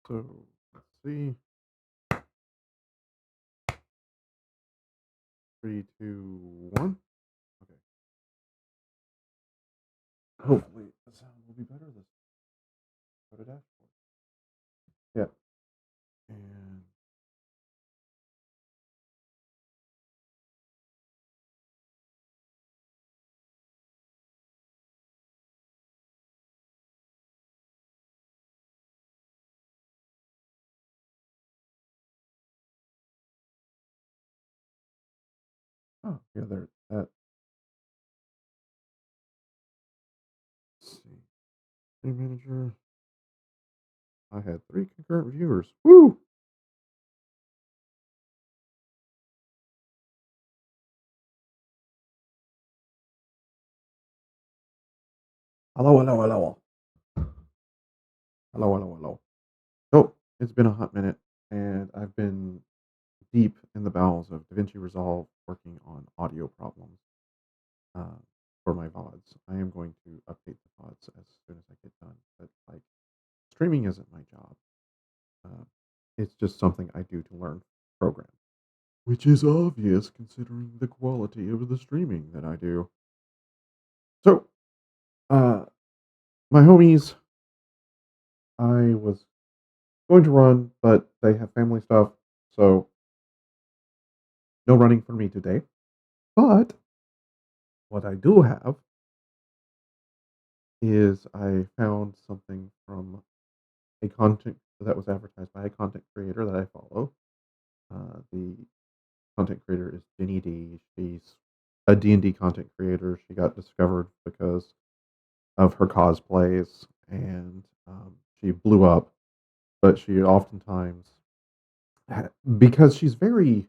So let's see. 3, 2, 1. Okay. Hopefully the sound will be better this go to dashboard. Yeah. And oh yeah, there that let's see. Stream manager. I had 3 concurrent viewers. Woo! Hello, hello, hello. Hello, hello, hello. So it's been a hot minute and I've been deep in the bowels of DaVinci Resolve working on audio problems. uh, for my VODs. I am going to update the VODs as soon as I get done. But like, streaming isn't my job. Uh, it's just something I do to learn programs, which is obvious considering the quality of the streaming that I do. So, uh, my homies, I was going to run, but they have family stuff, so no running for me today. But what I do have is I found something from a content that was advertised by a content creator that I follow. The content creator is Jenny D. She's a D&D content creator. She got discovered because of her cosplays, and she blew up. But she oftentimes, because she's very,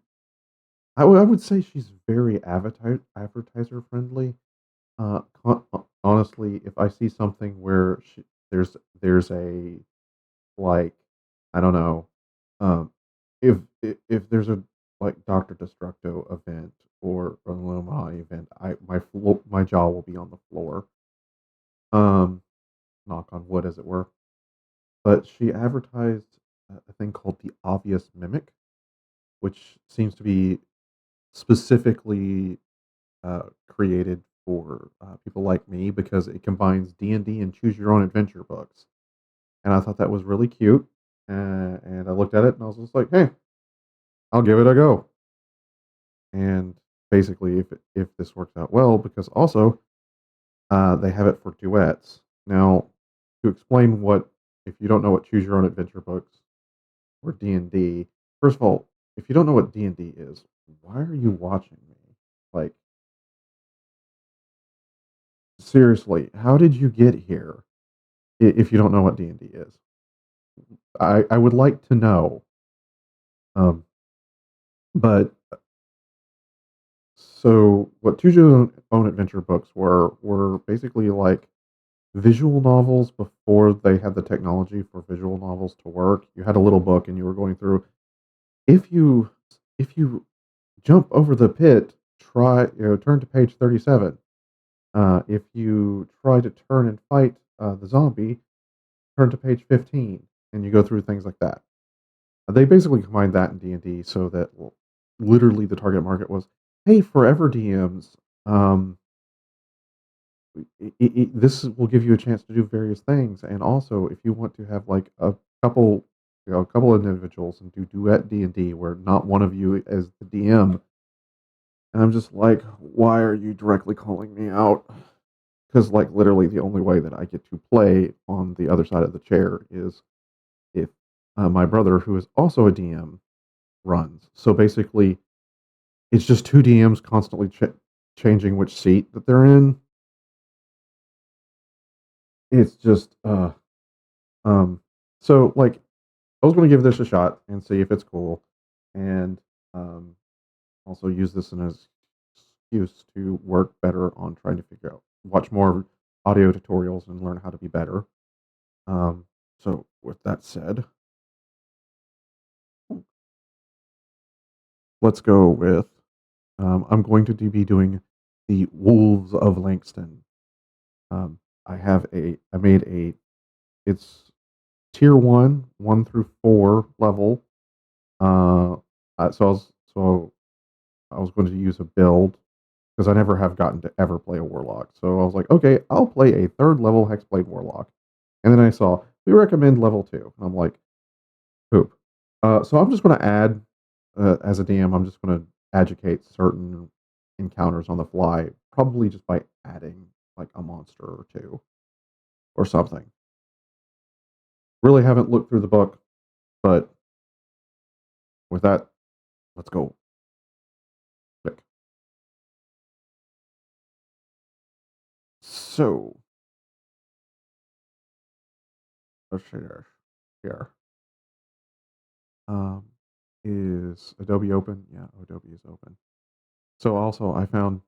I would say she's very advertiser friendly. Honestly, if I see something where there's a like, I don't know, um, if there's a like Doctor Destructo event or an Illuminati event, my jaw will be on the floor. Um, Knock on wood, as it were. But she advertised a thing called the Obvious Mimic, which seems to be specifically created for people like me because it combines D&D and choose your own adventure books. And I thought that was really cute. And I looked at it and I was just like, hey, I'll give it a go. And basically, if this works out well, because also they have it for duets. Now, to explain what, if you don't know what choose your own adventure books or D&D, first of all, if you don't know what D&D is, why are you watching me? Like, seriously, how did you get here if you don't know what D&D is? I would like to know. Um, but so what choose your own adventure books were basically like visual novels before they had the technology for visual novels to work. You had a little book and you were going through. If you if you jump over the pit, turn to page 37. If you try to turn and fight the zombie, turn to page 15, and you go through things like that. They basically combined that in D&D so that literally the target market was, hey, forever DMs. Um, this will give you a chance to do various things, and also if you want to have like couple a couple of individuals and do duet D&D where not one of you is the DM. And I'm just like, why are you directly calling me out? Because like literally the only way that I get to play on the other side of the chair is if my brother, who is also a DM, runs. So basically it's just two DMs constantly changing which seat that they're in. It's just um so like I was going to give this a shot and see if it's cool, and um, also use this as an excuse to work better on trying to figure out, watch more audio tutorials and learn how to be better. Um, so, with that said, let's go with I'm going to be doing the Wolves of Langston. I made a, it's tier 1 through 4 level. Uh, so I was going to use a build because I never have gotten to ever play a warlock. So I was like, okay, I'll play a 3rd level hexblade warlock. And then I saw we recommend level 2, and I'm like, poop. So I'm just going to add as a DM. I'm just going to educate certain encounters on the fly, probably just by adding like a monster or two or something. Really haven't looked through the book, but with that, let's go. Click. So let's share here. Um, is Adobe open? Yeah, Adobe is open. So also, I found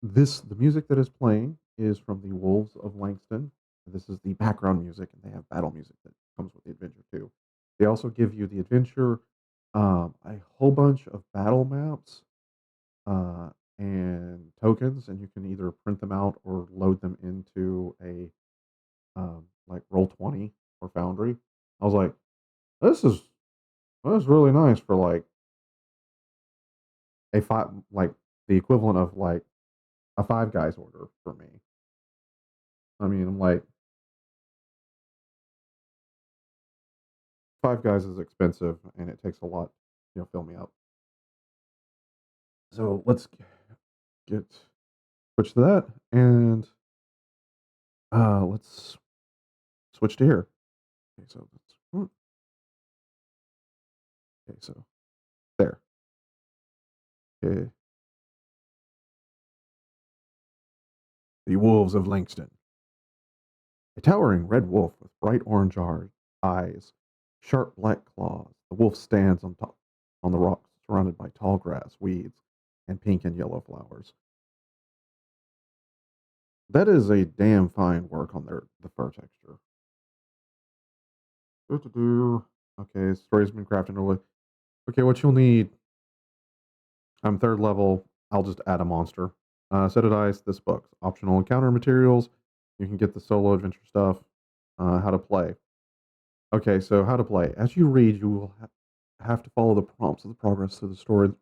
the music that is playing is from the Wolves of Langston. This is the background music, and they have battle music that comes with the adventure too. They also give you the adventure, a whole bunch of battle maps uh, and tokens, and you can either print them out or load them into a like Roll20 or Foundry. I was like, this is really nice for like a five, like the equivalent of like a Five Guys order for me. I mean, I'm like, Five Guys is expensive and it takes a lot, fill me up. So let's get switch to that and let's switch to here. Okay, so okay, so there. Okay, the Wolves of Langston. A towering red wolf with bright orange eyes, sharp black claws. The wolf stands on top on the rocks, surrounded by tall grass, weeds, and pink and yellow flowers. That is a damn fine work on the fur texture. Do. Okay, story's been crafted early. Okay, what you'll need. I'm 3rd level. I'll just add a monster. Set of dice. This book. Optional encounter materials. You can get the solo adventure stuff. How to play. Okay, so how to play. As you read, you will have to follow the prompts of the progress through the story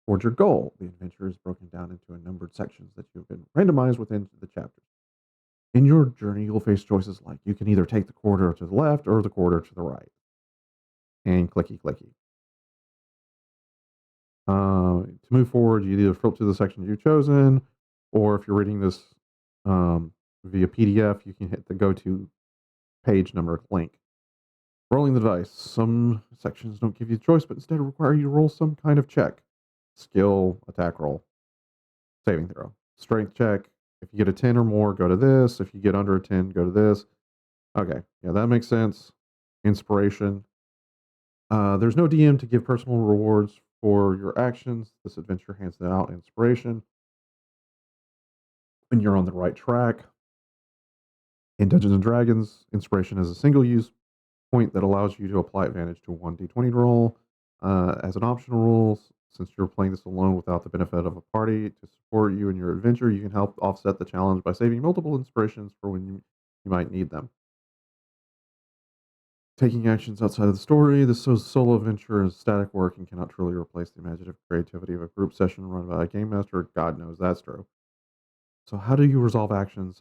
towards your goal. The adventure is broken down into a numbered sections that you've been randomized within the chapters. In your journey, you'll face choices like you can either take the corridor to the left or the corridor to the right. And clicky clicky. To move forward, you either flip to the section you've chosen, or if you're reading this via PDF, you can hit the go to page number link. Rolling the dice. Some sections don't give you a choice, but instead require you to roll some kind of check. Skill, attack roll, saving throw, strength check. If you get a 10 or more, go to this. If you get under a 10, go to this. Okay, yeah, that makes sense. Inspiration. There's no DM to give personal rewards for your actions. This adventure hands out inspiration when you're on the right track. In Dungeons and Dragons, inspiration is a single use point that allows you to apply advantage to a 1d20 roll. As an optional rule, since you're playing this alone without the benefit of a party to support you in your adventure, you can help offset the challenge by saving multiple inspirations for when you might need them. Taking actions outside of the story, this solo adventure is static work and cannot truly replace the imaginative creativity of a group session run by a game master. God knows that's true. So, how do you resolve actions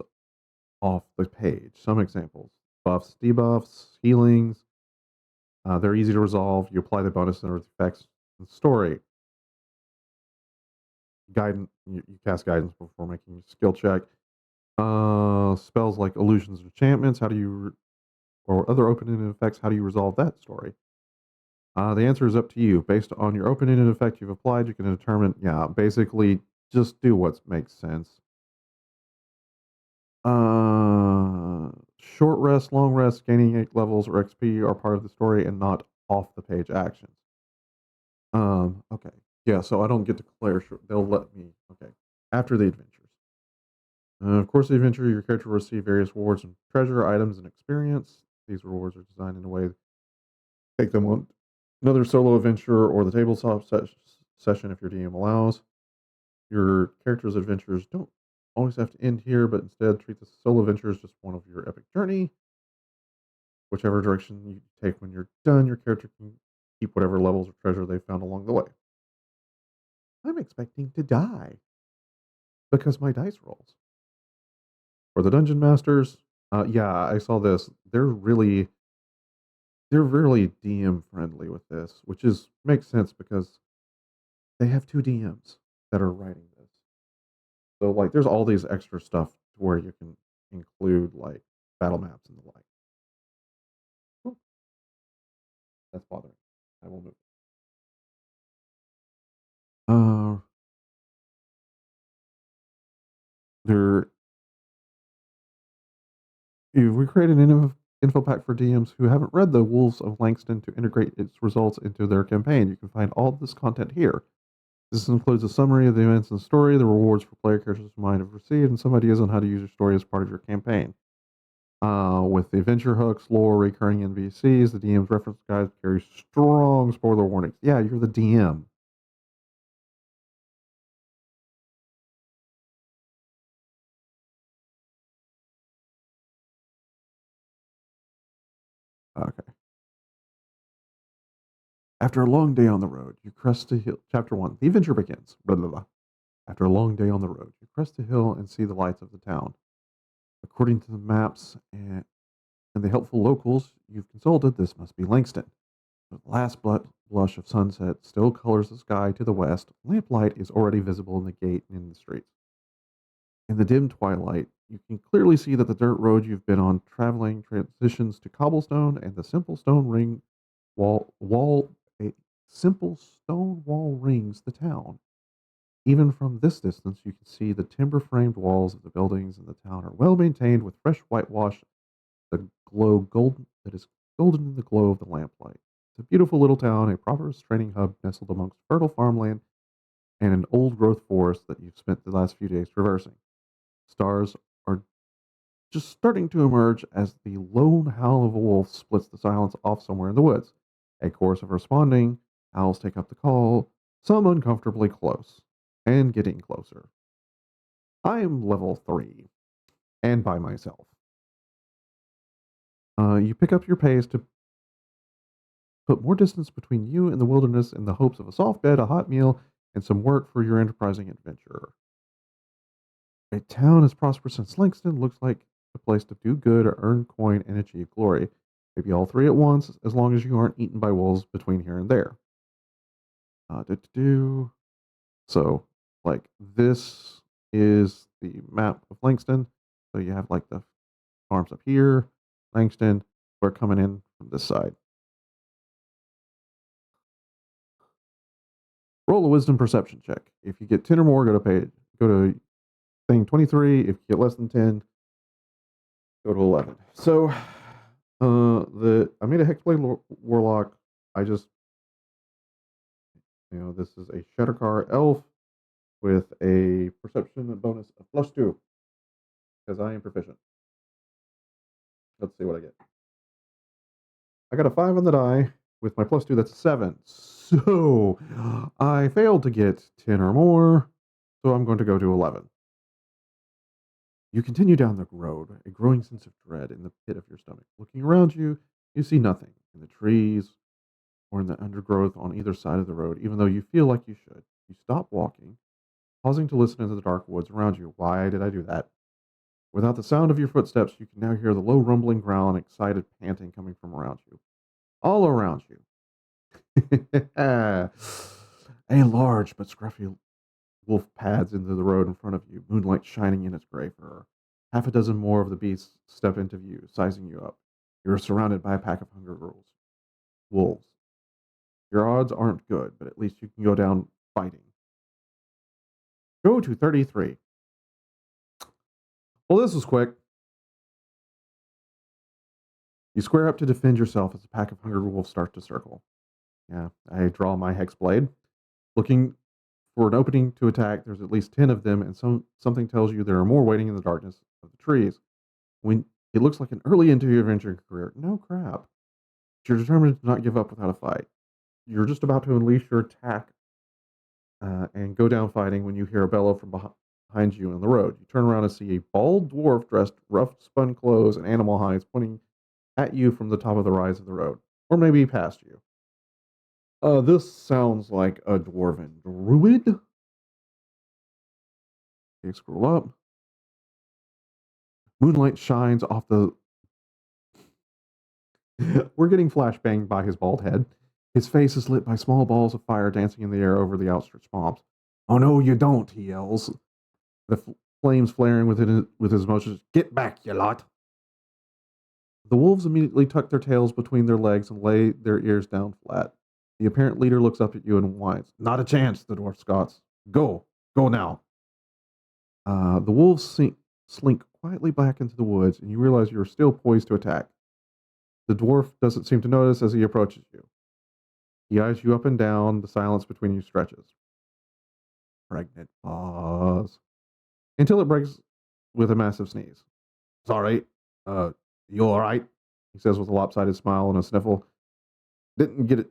off the page? Some examples: buffs, debuffs, healings. They're easy to resolve. You apply the bonus or effects in the story. Guidance. You cast guidance before making a skill check. Spells like illusions, enchantments. How do you or other open-ended effects? How do you resolve that story? The answer is up to you. Based on your open-ended effect you've applied, you can determine. Yeah, basically, just do what makes sense. Short rest, long rest, gaining 8 levels or XP are part of the story and not off the page actions. Okay. Yeah, so I don't get to declare. They'll let me. Okay. After the adventures. Of course, the adventure, your character will receive various rewards and treasure, items, and experience. These rewards are designed in a way to take them on another solo adventure or the tabletop session if your DM allows. Your character's adventures don't always have to end here, but instead treat the solo adventure as just one of your epic journey. Whichever direction you take when you're done, your character can keep whatever levels of treasure they found along the way. I'm expecting to die because my dice rolls. For the dungeon masters, yeah, I saw this. They're really DM friendly with this, which is makes sense because they have two DMs that are writing this. So like, there's all these extra stuff to where you can include like battle maps and the like. Oh, that's bothering. I will move. Uh, there we created an info pack for DMs who haven't read The Wolves of Langston to integrate its results into their campaign. You can find all this content here. This includes a summary of the events and story, the rewards for player characters might have received, and some ideas on how to use your story as part of your campaign. With the adventure hooks, lore, recurring NPCs, the DM's reference guides carry strong spoiler warnings. Yeah, you're the DM. Okay. After a long day on the road, you crest a hill. Chapter 1. The adventure begins. Blah, blah, blah. After a long day on the road, you crest a hill and see the lights of the town. According to the maps and the helpful locals you've consulted, this must be Langston. The last blush of sunset still colors the sky to the west. Lamplight is already visible in the gate and in the streets. In the dim twilight, you can clearly see that the dirt road you've been on traveling transitions to cobblestone, and the simple stone ring wall a simple stone wall rings the town. Even from this distance, you can see the timber framed walls of the buildings in the town are well maintained with fresh whitewash that is golden in the glow of the lamplight. It's a beautiful little town, a prosperous trading hub nestled amongst fertile farmland and an old growth forest that you've spent the last few days traversing. Stars are just starting to emerge as the lone howl of a wolf splits the silence off somewhere in the woods. A chorus of responding owls take up the call, some uncomfortably close, and getting closer. I am level 3, and by myself. You pick up your pace to put more distance between you and the wilderness in the hopes of a soft bed, a hot meal, and some work for your enterprising adventurer. A town as prosperous as Langston looks like a place to do good, earn coin, and achieve glory. Maybe all three at once, as long as you aren't eaten by wolves between here and there. Do. So, like, this is the map of Langston. So you have like the farms up here, Langston. We're coming in from this side. Roll a wisdom perception check. If you get 10 or more, go to thing 23. If you get less than 10, go to 11. So the I made a Hexblade Warlock. I just this is a Shattercar elf with a perception bonus of +2 because I am proficient. Let's see what I get. I got a 5 on the die. With my +2, that's a 7. So I failed to get 10 or more. So I'm going to go to 11. You continue down the road, a growing sense of dread in the pit of your stomach. Looking around you, you see nothing in the trees or in the undergrowth on either side of the road, even though you feel like you should. You stop walking, pausing to listen to the dark woods around you. Why did I do that? Without the sound of your footsteps, you can now hear the low rumbling growl and excited panting coming from around you. All around you. A large but scruffy wolf pads into the road in front of you, moonlight shining in its gray fur. Half a dozen more of the beasts step into view, sizing you up. You are surrounded by a pack of hungry wolves. Your odds aren't good, but at least you can go down fighting. Go to 33. Well, this was quick. You square up to defend yourself as a pack of hungry wolves start to circle. Yeah, I draw my hex blade. Looking for an opening to attack, there's at least 10 of them, and something tells you there are more waiting in the darkness of the trees. When it looks like an early into your adventuring career, no crap. But you're determined to not give up without a fight. You're just about to unleash your attack and go down fighting when you hear a bellow from behind you on the road. You turn around and see a bald dwarf dressed rough spun clothes and animal hides pointing at you from the top of the rise of the road, or maybe past you. This sounds like a dwarven druid. Okay, scroll up. Moonlight shines off the. We're getting flashbanged by his bald head. His face is lit by small balls of fire dancing in the air over the outstretched palms. Oh no, you don't, he yells. The flames flaring with his motions. Get back, you lot. The wolves immediately tuck their tails between their legs and lay their ears down flat. The apparent leader looks up at you and whines. Not a chance, the dwarf scots. Go. Go now. The wolves slink quietly back into the woods, and you realize you are still poised to attack. The dwarf doesn't seem to notice as he approaches you. He eyes you up and down, the silence between you stretches. Pregnant pause. Until it breaks with a massive sneeze. It's all right. You all right? He says with a lopsided smile and a sniffle. Didn't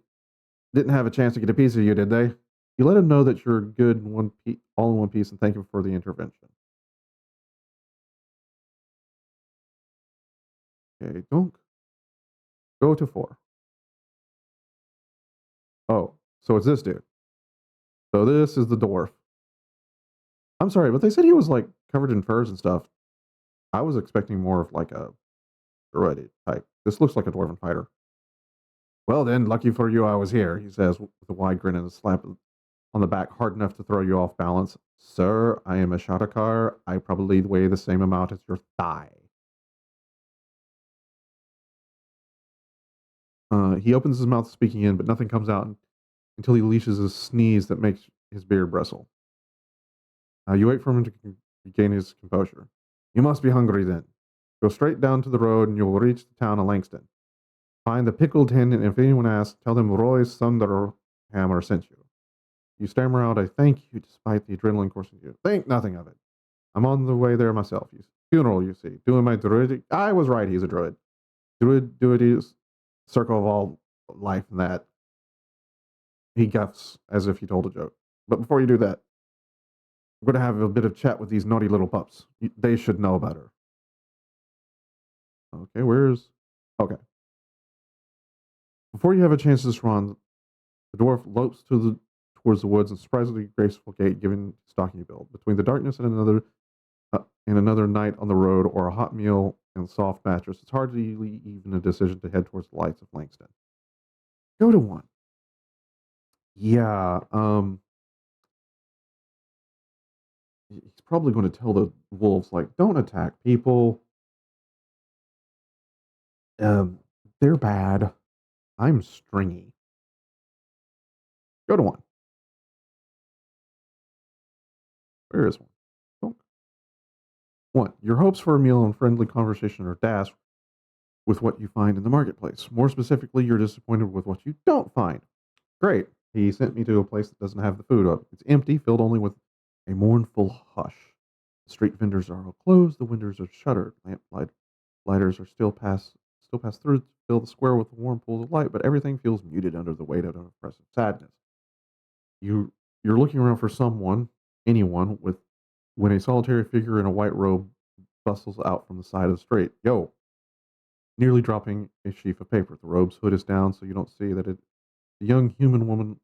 have a chance to get a piece of you, did they? You let him know that you're good in all in one piece, and thank him for the intervention. Okay, don't go to 4. Oh, so it's this dude. So this is the dwarf. I'm sorry, but they said he was like covered in furs and stuff. I was expecting more of like a druid type. This looks like a dwarven fighter. Well then, lucky for you I was here, he says with a wide grin and a slap on the back hard enough to throw you off balance. Sir, I am a Shadakar. I probably weigh the same amount as your thigh. He opens his mouth speaking in, but nothing comes out until he leashes a sneeze that makes his beard bristle. You wait for him to regain his composure. You must be hungry then. Go straight down to the road and you will reach the town of Langston. Find the pickled hen, and if anyone asks, tell them Roy Sunderhammer sent you. You stammer out a thank you despite the adrenaline coursing you. Think nothing of it. I'm on the way there myself. Funeral, you see. Doing my druidic. I was right, he's a druid. Druid is circle of all life and that. He guffs as if he told a joke. But before you do that, I'm going to have a bit of chat with these naughty little pups. They should know better. Okay, Okay. Before you have a chance to respond, the dwarf lopes towards the woods and surprisingly graceful gait given stalking build. Between the darkness and another night on the road or a hot meal and soft mattress, it's hardly even a decision to head towards the lights of Langston. Go to 1. Yeah, he's probably going to tell the wolves, like, don't attack people. They're bad. I'm stringy. Go to 1. Where is 1? Oh. 1. Your hopes for a meal and friendly conversation are dashed with what you find in the marketplace. More specifically, you're disappointed with what you don't find. Great. He sent me to a place that doesn't have the food up. It's empty, filled only with a mournful hush. The street vendors are all closed. The windows are shuttered. Lighters are still pass through to fill the square with warm pools of light, but everything feels muted under the weight of oppressive sadness. You're looking around for anyone, when a solitary figure in a white robe bustles out from the side of the street. Yo, nearly dropping a sheaf of paper. The robe's hood is down, so you don't see that it's a young human woman.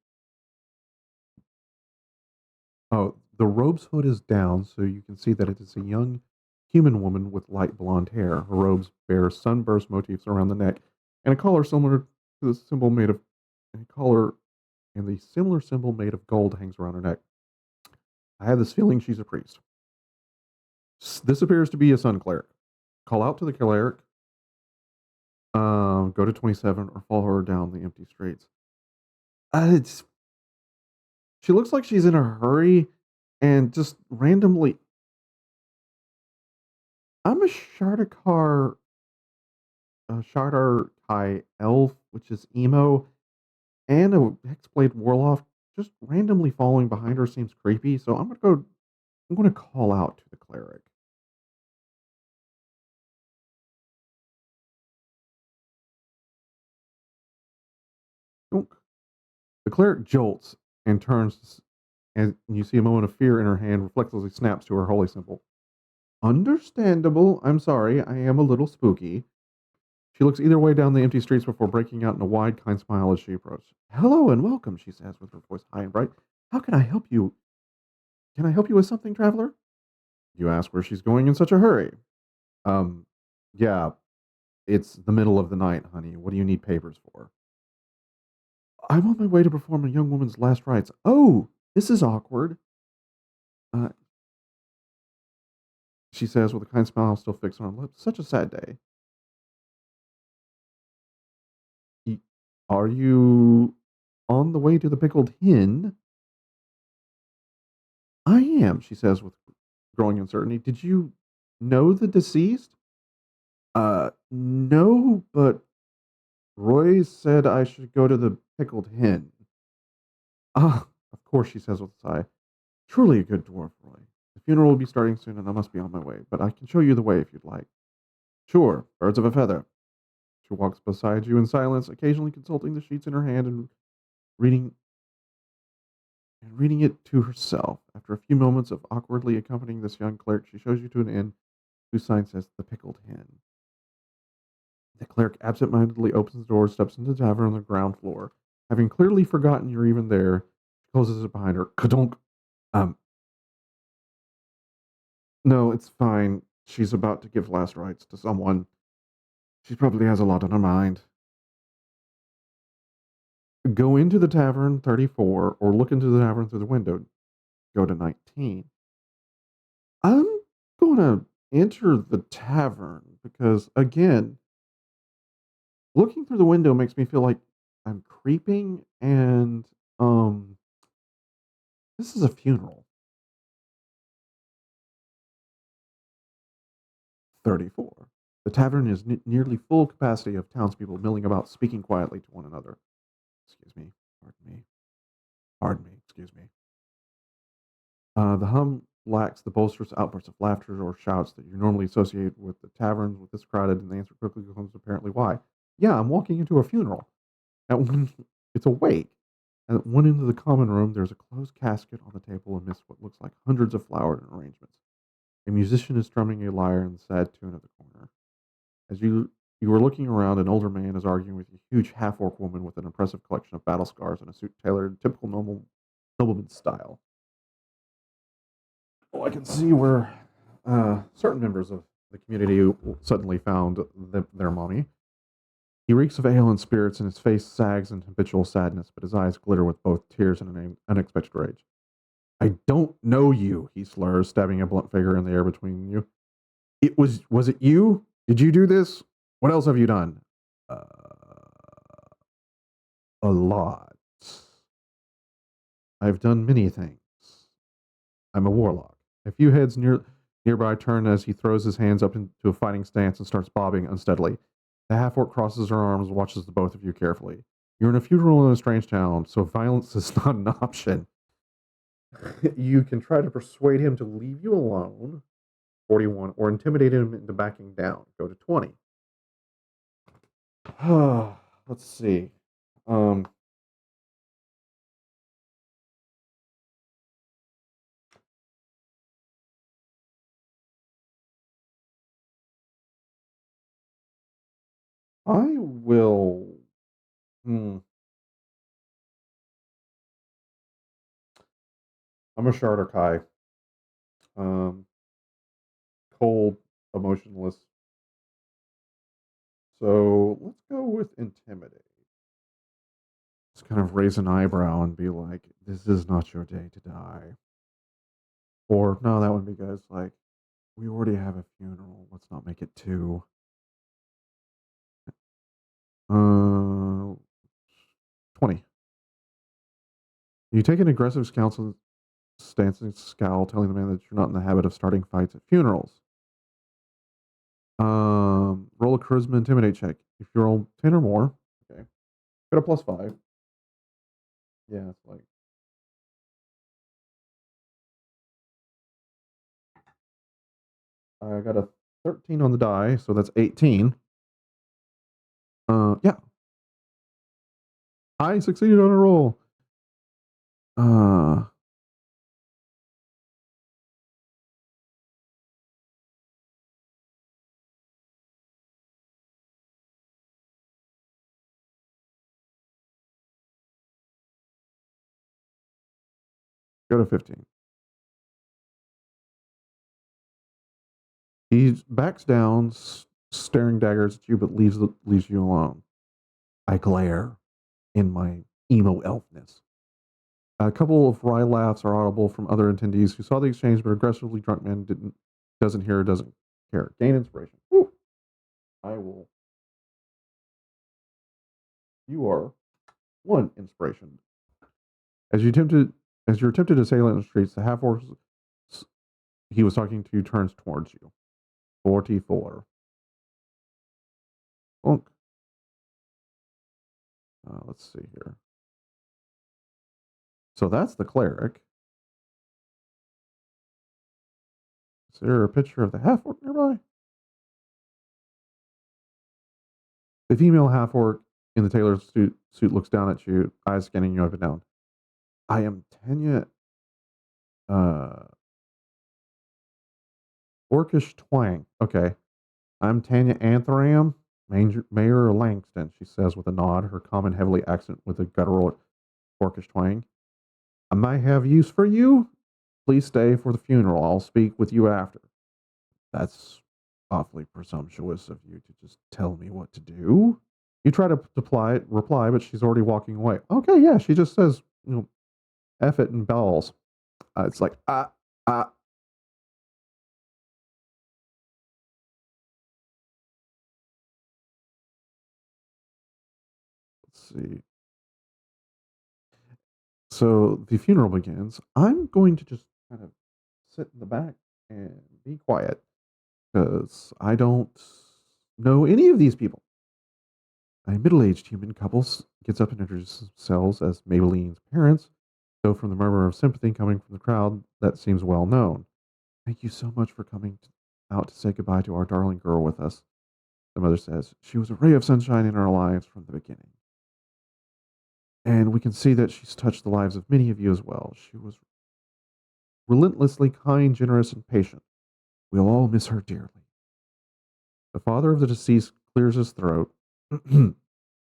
Oh, the robe's hood is down, so you can see that it is a young human woman with light blonde hair. Her robes bear sunburst motifs around the neck, and a collar similar to the symbol made of a collar, and the similar symbol made of gold hangs around her neck. I have this feeling she's a priest. This appears to be a sun cleric. Call out to the cleric. Go to 27 or follow her down the empty streets. She looks like she's in a hurry and just randomly. I'm a Shardakai elf, which is emo, and a Hexblade Warlock. Just randomly following behind her seems creepy, so I'm gonna call out to the cleric. Donk. The cleric jolts and turns, and you see a moment of fear in her hand reflexively snaps to her holy symbol. Understandable. I'm sorry, I am a little spooky. She looks either way down the empty streets before breaking out in a wide, kind smile as she approaches. Hello and welcome, she says with her voice high and bright. How can I help you? Can I help you with something, traveler? You ask where she's going in such a hurry. Um, yeah, it's the middle of the night, honey. What do you need papers for? I'm on my way to perform a young woman's last rites. Oh, this is awkward. Uh, she says with a kind smile still fixed on her lips. Such a sad day. Y- Are you on the way to the pickled hen? I am, she says with growing uncertainty. Did you know the deceased? No, but Roy said I should go to the pickled hen. Ah, of course, she says with a sigh. Truly a good dwarf, Roy. The funeral will be starting soon, and I must be on my way, but I can show you the way if you'd like. Sure, birds of a feather. She walks beside you in silence, occasionally consulting the sheets in her hand reading and reading it to herself. After a few moments of awkwardly accompanying this young clerk, she shows you to an inn whose sign says the pickled hen. The clerk absent-mindedly opens the door, steps into the tavern on the ground floor. Having clearly forgotten you're even there, she closes it behind her. Kadonk. Um, no, it's fine. She's about to give last rites to someone. She probably has a lot on her mind. Go into the tavern 34 or look into the tavern through the window. Go to 19. I'm going to enter the tavern because, again, looking through the window makes me feel like I'm creeping and this is a funeral. 34. The tavern is nearly full capacity of townspeople milling about, speaking quietly to one another. Excuse me. Pardon me. Pardon me. Excuse me. The hum lacks the boisterous outbursts of laughter or shouts that you normally associate with the taverns with this crowded, and the answer quickly becomes apparently why. Yeah, I'm walking into a funeral. At one, it's a wake. At one end of the common room, there's a closed casket on the table amidst what looks like hundreds of flowered arrangements. A musician is strumming a lyre in the sad tune at the corner. As you are looking around, an older man is arguing with a huge half-orc woman with an impressive collection of battle scars and a suit tailored in typical nobleman style. Well, I can see where certain members of the community suddenly found their mommy. He reeks of ale and spirits, and his face sags in habitual sadness, but his eyes glitter with both tears and an unexpected rage. I don't know you, he slurs, stabbing a blunt finger in the air between you. Was it you? Did you do this? What else have you done? Uh, a lot. I've done many things. I'm a warlock. A few heads nearby turn as he throws his hands up into a fighting stance and starts bobbing unsteadily. The half orc crosses her arms and watches the both of you carefully. You're in a funeral in a strange town, so violence is not an option. You can try to persuade him to leave you alone, 41, or intimidate him into backing down, go to 20. Let's see. Um, I will. Hmm, I'm a Sharder Kai. Um, cold, emotionless. So let's go with intimidate. Just kind of raise an eyebrow and be like, "This is not your day to die." Or no, that would be good. It's like, we already have a funeral. Let's not make it two. Uh, 20. You take an aggressive stance and scowl, telling the man that you're not in the habit of starting fights at funerals. Roll a charisma intimidate check. If you roll 10 or more, okay. Got a +5. Yeah, it's like I got a 13 on the die, so that's 18. Yeah, I succeeded on a roll. Uh, Go to 15. He backs down, staring daggers at you, but leaves you alone. I glare in my emo elfness. A couple of wry laughs are audible from other attendees who saw the exchange, but aggressively drunk man doesn't hear, doesn't care. Gain inspiration. Woo! I will. You are one inspiration. As you attempted, as you're attempted to sail in the streets, the half orc he was talking to turns towards you. 44. Bonk. Let's see here. So that's the cleric. Is there a picture of the half orc nearby? The female half orc in the tailor's suit looks down at you, eyes scanning you up and down. I am Tanya Orcish Twang. Okay. I'm Tanya Anthram, Mayor Langston, she says with a nod, her common heavily accent with a guttural Orcish twang. I might have use for you. Please stay for the funeral. I'll speak with you after. That's awfully presumptuous of you to just tell me what to do. You try to reply, but she's already walking away. Okay, yeah, she just says, F it and balls. It's like, let's see. So the funeral begins. I'm going to just kind of sit in the back and be quiet because I don't know any of these people. A middle-aged human couple gets up and introduces themselves as Maybelline's parents, though from the murmur of sympathy coming from the crowd, that seems well known. Thank you so much for coming out to say goodbye to our darling girl with us, the mother says. She was a ray of sunshine in our lives from the beginning. And we can see that she's touched the lives of many of you as well. She was relentlessly kind, generous, and patient. We'll all miss her dearly. The father of the deceased clears his throat,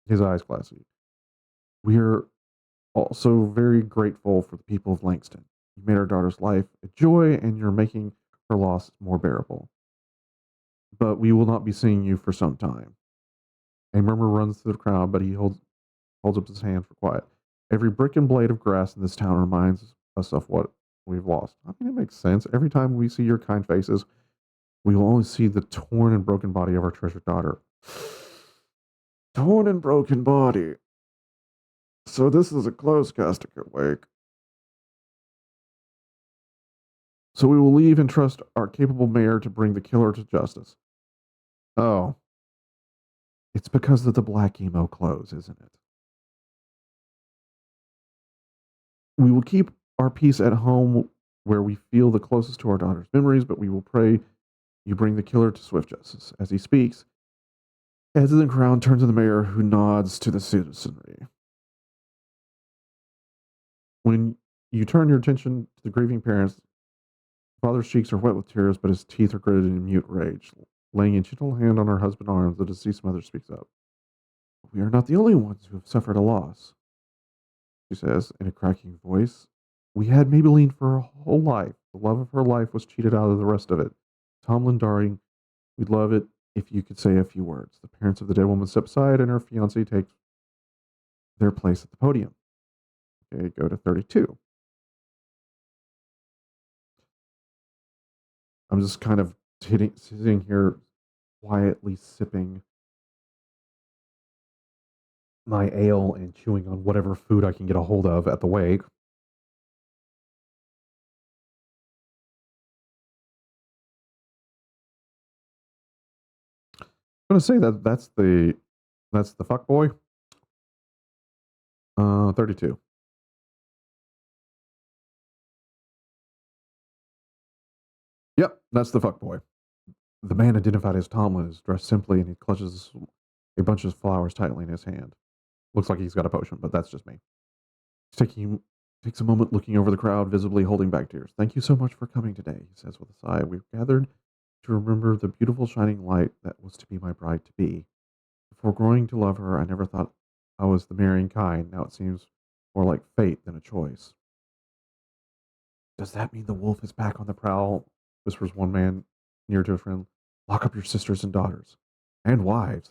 his eyes glassy. We're also very grateful for the people of Langston. You made our daughter's life a joy, and you're making her loss more bearable. But we will not be seeing you for some time. A murmur runs through the crowd, but he holds up his hand for quiet. Every brick and blade of grass in this town reminds us of what we've lost. I mean, it makes sense. Every time we see your kind faces, we will only see the torn and broken body of our treasured daughter. Torn and broken body. So this is a closed casket wake. So we will leave and trust our capable mayor to bring the killer to justice. Oh. It's because of the black emo clothes, isn't it? We will keep our peace at home where we feel the closest to our daughter's memories, but we will pray you bring the killer to swift justice. As he speaks, heads of the crowd turn to the mayor, who nods to the citizenry. When you turn your attention to the grieving parents, father's cheeks are wet with tears, but his teeth are gritted in mute rage. Laying a gentle hand on her husband's arm, the deceased mother speaks up. We are not the only ones who have suffered a loss, she says in a cracking voice. We had Maybelline for her whole life. The love of her life was cheated out of the rest of it. Tomlin, darling, we'd love it if you could say a few words. The parents of the dead woman step aside, and her fiancé takes their place at the podium. Okay, go to 32. I'm just kind of sitting here quietly sipping my ale and chewing on whatever food I can get a hold of at the wake. I'm gonna say that's the fuck boy. 32. Yep, that's the fuck boy. The man identified as Tomlin is dressed simply, and he clutches a bunch of flowers tightly in his hand. Looks like he's got a potion, but that's just me. Takes a moment looking over the crowd, visibly holding back tears. Thank you so much for coming today, he says with a sigh. We've gathered to remember the beautiful shining light that was to be my bride to be. Before growing to love her, I never thought I was the marrying kind. Now it seems more like fate than a choice. Does that mean the wolf is back on the prowl? Whispers one man near to a friend. Lock up your sisters and daughters. And wives,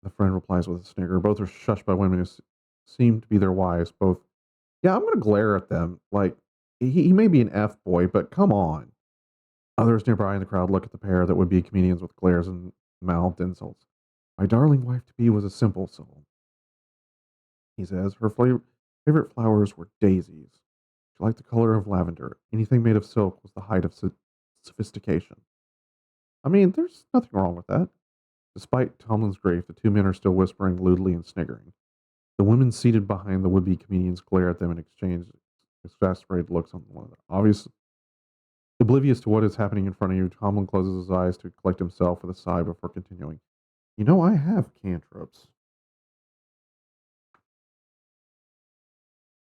the friend replies with a snigger. Both are shushed by women who seem to be their wives. Both. Yeah, I'm going to glare at them. Like, he may be an F boy, but come on. Others nearby in the crowd look at the pair that would be comedians with glares and mouthed insults. My darling wife to be was a simple soul, he says. Her favorite flowers were daisies. She liked the color of lavender. Anything made of silk was the height of sophistication. I mean, there's nothing wrong with that. Despite Tomlin's grief, the two men are still whispering lewdly and sniggering. The women seated behind the would-be comedians glare at them and exchange exasperated looks on one another. Obviously, oblivious to what is happening in front of you, Tomlin closes his eyes to collect himself with a sigh before continuing. You know, I have cantrips.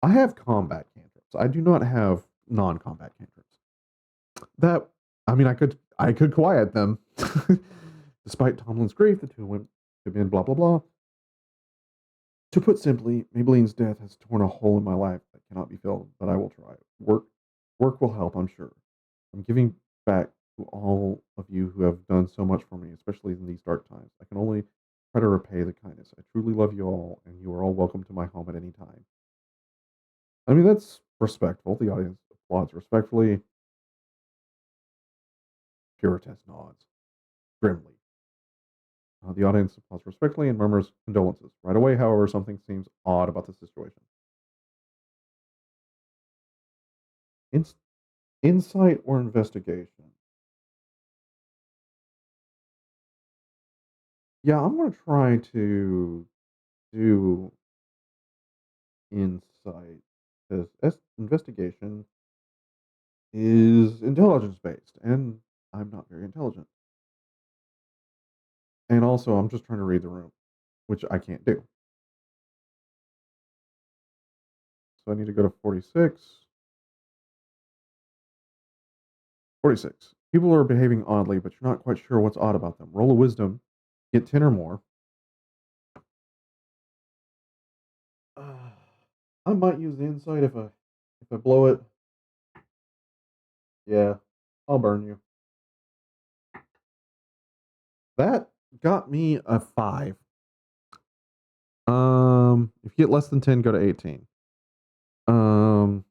I have combat cantrips. I do not have non-combat cantrips. That I mean, I could quiet them. Despite Tomlin's grief, the two went to men blah blah blah. To put simply, Maybelline's death has torn a hole in my life that cannot be filled, but I will try. Work will help, I'm sure. I'm giving back to all of you who have done so much for me, especially in these dark times. I can only try to repay the kindness. I truly love you all, and you are all welcome to my home at any time. I mean, that's respectful. The audience applauds respectfully. Puritas nods grimly. The audience applauds respectfully and murmurs condolences. Right away, however, something seems odd about the situation. In- Insight or investigation? Yeah, I'm going to try to do insight because investigation is intelligence based, and I'm not very intelligent. And also, I'm just trying to read the room, which I can't do. So I need to go to 46. 46. People are behaving oddly, but you're not quite sure what's odd about them. Roll a wisdom, get 10 or more. I might use the insight if I blow it. Yeah, I'll burn you. That got me a 5. If you get less than 10, go to 18. Um,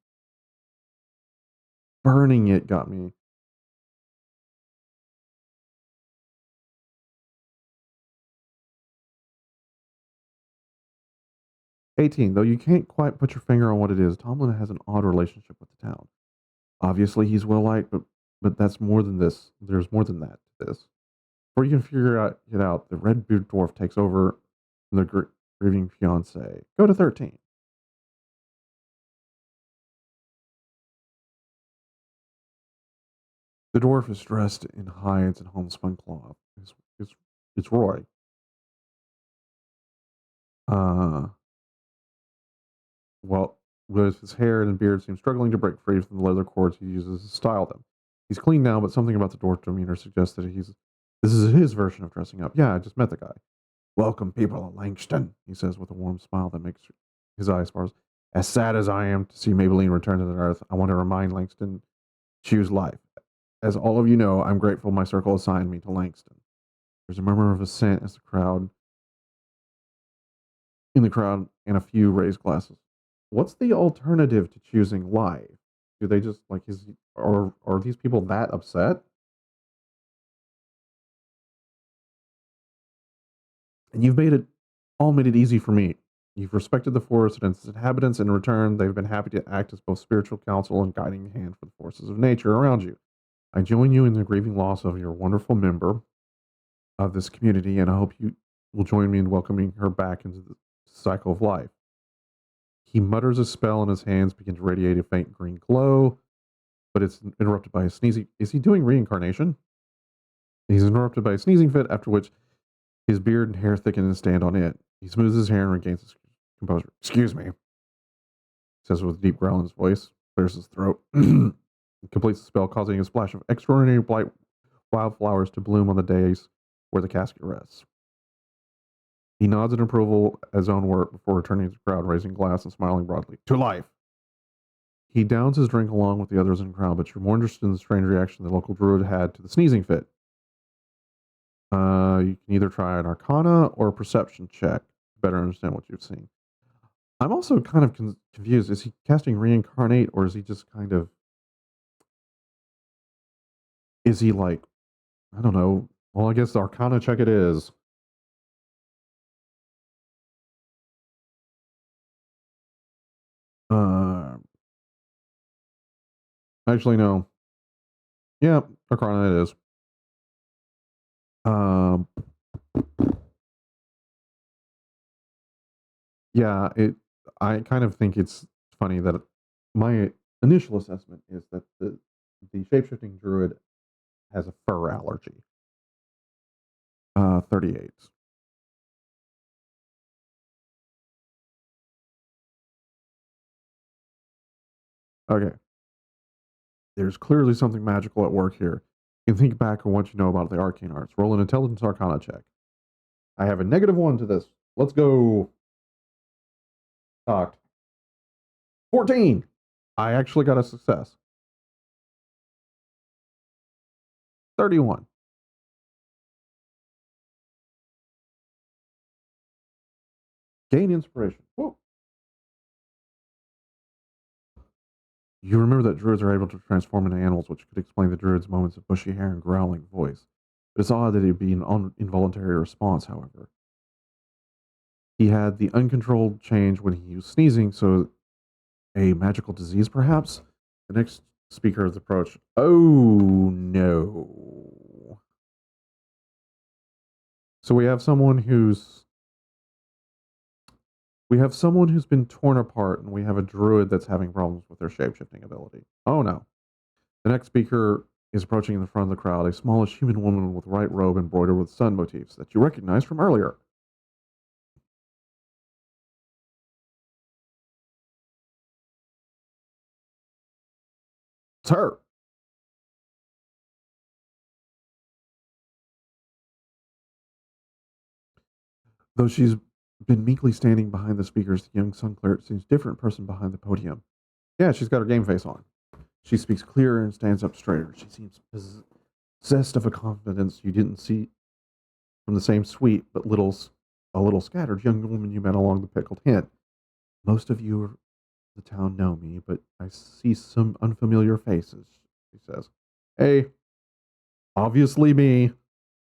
Burning it got me 18. Though you can't quite put your finger on what it is, Tomlin has an odd relationship with the town. Obviously, he's well liked, but that's more than this. There's more than that to this. Before you can it out, the red beard dwarf takes over the grieving fiance. Go to 13. The dwarf is dressed in hides and homespun cloth. It's Roy. Uh, well, with his hair and beard seems struggling to break free from the leather cords he uses to style them. He's clean now, but something about the dwarf's demeanor suggests that this is his version of dressing up. Yeah, I just met the guy. Welcome, people of Langston, he says with a warm smile that makes his eyes sparkle. As sad as I am to see Maybelline return to the earth, I want to remind Langston choose life. As all of you know, I'm grateful my circle assigned me to Langston. There's a murmur of assent as the crowd and a few raise glasses. What's the alternative to choosing life? Do they just like is or are these people that upset? And you've made it easy for me. You've respected the forest and its inhabitants. In return, they've been happy to act as both spiritual counsel and guiding hand for the forces of nature around you. I join you in the grieving loss of your wonderful member of this community, and I hope you will join me in welcoming her back into the cycle of life. He mutters a spell, and his hands begin to radiate a faint green glow, but it's interrupted by a sneezing. Is he doing reincarnation? He's interrupted by a sneezing fit, after which his beard and hair thicken and stand on end. He smooths his hair and regains his composure. Excuse me, he says with a deep growl in his voice, clears his throat, completes the spell, causing a splash of extraordinary bright wildflowers to bloom on the days where the casket rests. He nods in approval at his own work before returning to the crowd, raising glass and smiling broadly. To life! He downs his drink along with the others in the crowd, but you're more interested in the strange reaction the local druid had to the sneezing fit. You can either try an arcana or a perception check to better understand what you've seen. I'm also kind of confused. Is he casting reincarnate, or is he just kind of? Is he like? I don't know. Well, I guess the arcana check it is. Uh, Actually, no. Yeah, arcana it is. Um, yeah, it. I kind of think it's funny that my initial assessment is that the shapeshifting druid has a fur allergy. 38. Okay. There's clearly something magical at work here. You can think back on what you know about the arcane arts. Roll an intelligence arcana check. I have a -1 to this. Let's go. Talked. 14. I actually got a success. 31. Gain inspiration. Whoa. You remember that druids are able to transform into animals, which could explain the druid's moments of bushy hair and growling voice. But it's odd that it'd be an involuntary response, however. He had the uncontrolled change when he was sneezing, so a magical disease, perhaps? The next speaker is approached. Oh, no. So we have someone who's been torn apart, and we have a druid that's having problems with their shapeshifting ability. Oh no. The next speaker is approaching in the front of the crowd, a smallish human woman with white robe embroidered with sun motifs that you recognize from earlier. It's her. Though she's been meekly standing behind the speakers, the young sun cleric seems a different person behind the podium. Yeah, she's got her game face on. She speaks clearer and stands up straighter. She seems possessed of a confidence you didn't see from the same sweet but a little scattered young woman you met along the pickled hen. Most of you of the town know me, but I see some unfamiliar faces, she says. Hey, obviously me,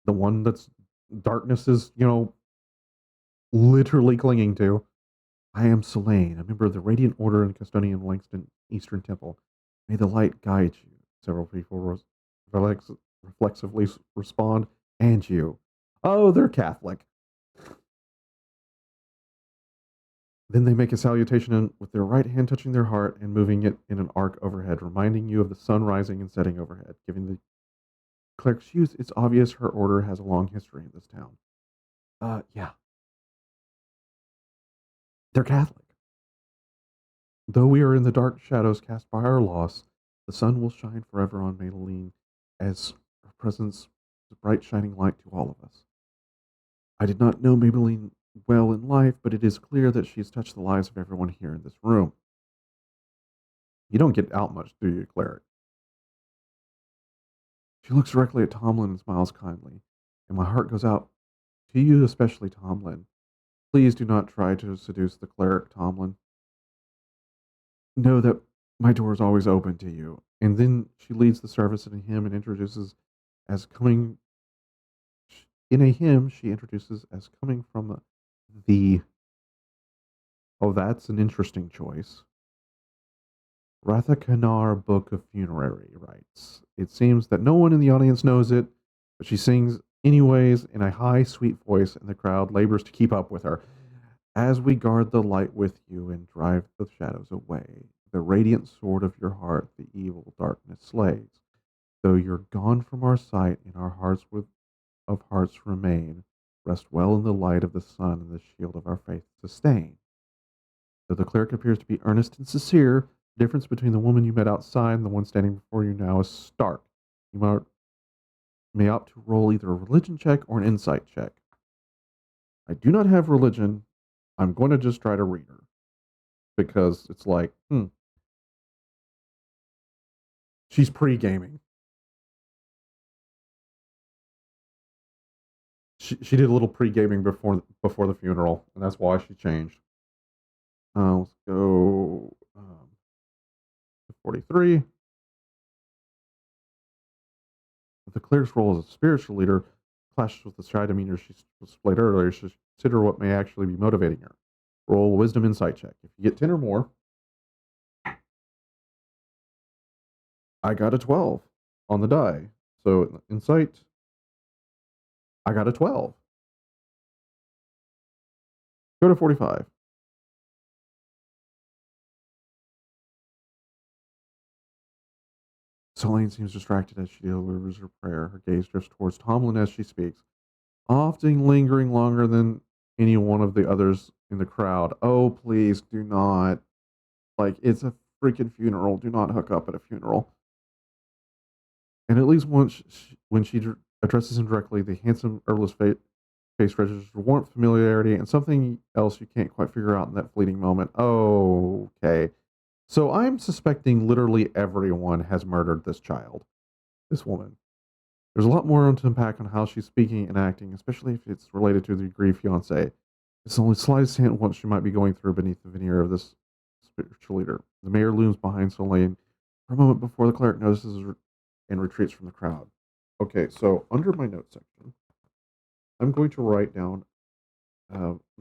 the one that's darkness is, literally clinging to. I am Selene, a member of the Radiant Order and custodian of Langston Eastern Temple. May the light guide you. Several people reflexively respond, and you. Oh, they're Catholic. Then they make a salutation with their right hand touching their heart and moving it in an arc overhead, reminding you of the sun rising and setting overhead. Giving the cleric's youth, it's obvious her order has a long history in this town. Yeah, they're Catholic. Though we are in the dark shadows cast by our loss, the sun will shine forever on Madeline as her presence is a bright shining light to all of us. I did not know Maybelline well in life, but it is clear that she has touched the lives of everyone here in this room. You don't get out much, do you, cleric? She looks directly at Tomlin and smiles kindly, and my heart goes out to you, especially Tomlin. Please do not try to seduce the cleric, Tomlin. Know that my door is always open to you. And then she leads the service in a hymn and introduces as coming in a hymn she introduces as coming from the oh, that's an interesting choice. Rathakanar Book of Funerary Rites. It seems that no one in the audience knows it, but she sings anyways in a high, sweet voice, and the crowd labors to keep up with her. As we guard the light with you and drive the shadows away, the radiant sword of your heart the evil darkness slays. Though you're gone from our sight, in our hearts of hearts remain. Rest well in the light of the sun and the shield of our faith sustain. Though the cleric appears to be earnest and sincere, the difference between the woman you met outside and the one standing before you now is stark. You may opt to roll either a religion check or an insight check. I do not have religion. I'm going to just try to read her because it's like, She's pre-gaming. She did a little pre-gaming before the funeral, and that's why she changed. Let's go 43. The cleric's role as a spiritual leader clashes with the shy demeanor she displayed earlier. She should consider what may actually be motivating her. Roll wisdom insight check. If you get 10 or more, I got a 12 on the die. So insight, I got a 12. Go to 45. Selene seems distracted as she delivers her prayer. Her gaze drifts towards Tomlin as she speaks, often lingering longer than any one of the others in the crowd. Oh, please do not. Like, it's a freaking funeral. Do not hook up at a funeral. And at least once, when she addresses him directly, the handsome, herbless face registers warmth, familiarity, and something else you can't quite figure out in that fleeting moment. Oh, okay. So I'm suspecting literally everyone has murdered this child, this woman. There's a lot more to unpack on how she's speaking and acting, especially if it's related to the grief fiance. It's only slightest hint of what she might be going through beneath the veneer of this spiritual leader. The mayor looms behind Soleil for a moment before the cleric notices and retreats from the crowd. Okay, so under my notes section, I'm going to write down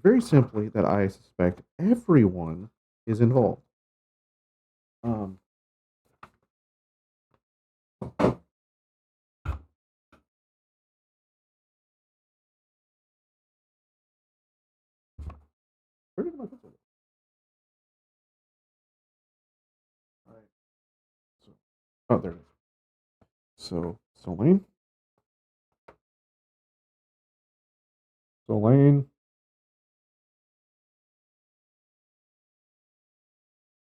very simply that I suspect everyone is involved. Um, where did my pencil go? All right. So, oh, there it is. So, Solane,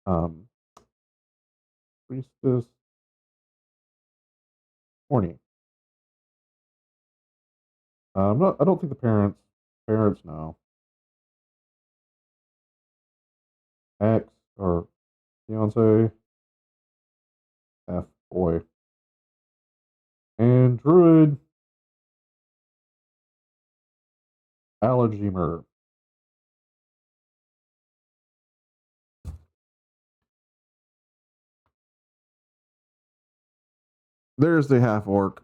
um, Priestess, horny. Not. I don't think the parents know. Ex or fiance, F boy, and druid allergy murder. There's the half orc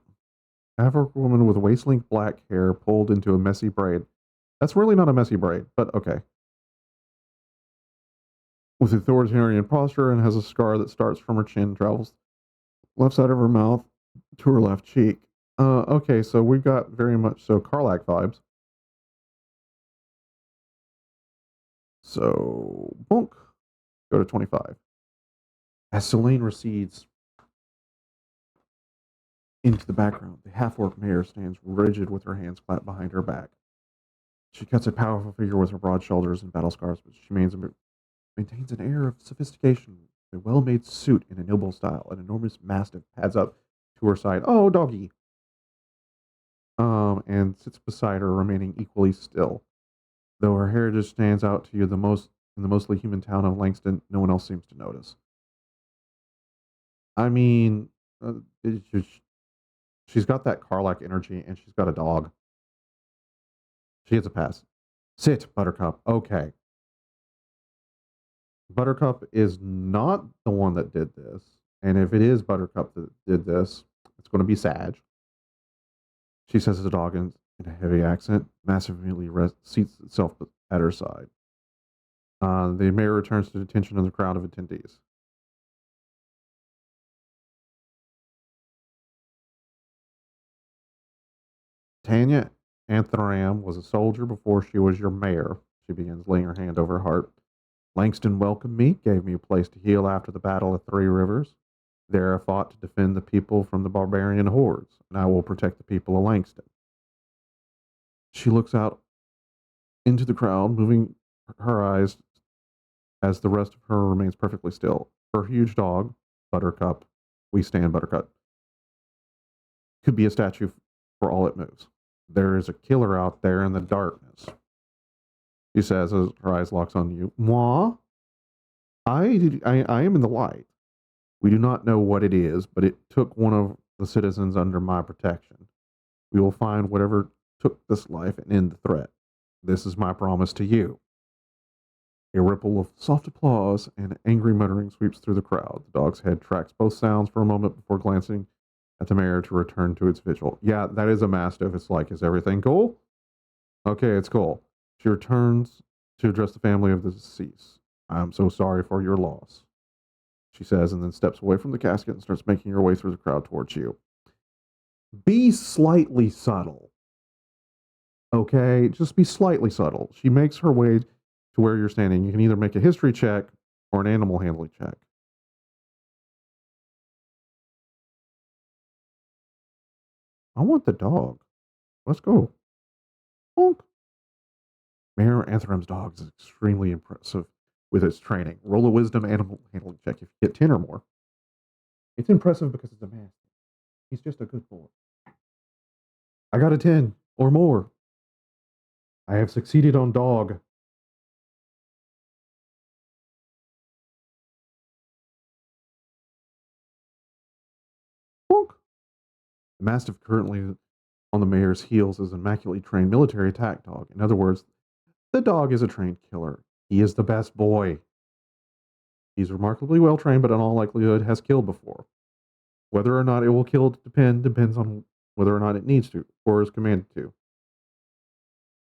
woman with waist-length black hair pulled into a messy braid. That's really not a messy braid, but okay. With authoritarian posture and has a scar that starts from her chin, travels left side of her mouth to her left cheek. Okay, so we've got very much so Karlak vibes. So, bonk, go to 25. As Selene recedes into the background, the half orc mayor stands rigid with her hands clapped behind her back. She cuts a powerful figure with her broad shoulders and battle scars, but she maintains an air of sophistication. A well made suit in a noble style. An enormous mastiff pads up to her side. Oh, doggy. And sits beside her, remaining equally still. Though her heritage stands out to you the most in the mostly human town of Langston, no one else seems to notice. I mean, she's got that Karlak energy, and she's got a dog. She gets a pass. Sit, Buttercup. Okay. Buttercup is not the one that did this. And if it is Buttercup that did this, it's going to be Sag. She says to the dog in a heavy accent, massively seats itself at her side. The mayor returns to the attention of the crowd of attendees. Tanya Anthram was a soldier before she was your mayor. She begins, laying her hand over her heart. Langston welcomed me, gave me a place to heal after the Battle of Three Rivers. There I fought to defend the people from the barbarian hordes, and I will protect the people of Langston. She looks out into the crowd, moving her eyes as the rest of her remains perfectly still. Her huge dog, Buttercup, we stand Buttercup, could be a statue for all it moves. There is a killer out there in the darkness. She says as her eyes locks on you. Moi? I am in the light. We do not know what it is, but it took one of the citizens under my protection. We will find whatever took this life and end the threat. This is my promise to you." A ripple of soft applause and angry muttering sweeps through the crowd. The dog's head tracks both sounds for a moment before glancing at the mayor to return to its vigil. Yeah, that is a mastiff. It's like, is everything cool? Okay, it's cool. She returns to address the family of the deceased. "I'm so sorry for your loss," she says, and then steps away from the casket and starts making her way through the crowd towards you. Be slightly subtle, okay? Just be slightly subtle. She makes her way to where you're standing. You can either make a history check or an animal handling check. I want the dog. Let's go. Bonk. Mayor Anthram's dog is extremely impressive with its training. Roll a wisdom animal handling check if you get 10 or more. It's impressive because it's a man. He's just a good boy. I got a 10 or more. I have succeeded on dog. Bonk. The Mastiff currently on the mayor's heels is an immaculately trained military attack dog. In other words, the dog is a trained killer. He is the best boy. He's remarkably well trained, but in all likelihood has killed before. Whether or not it will kill depends on whether or not it needs to or is commanded to.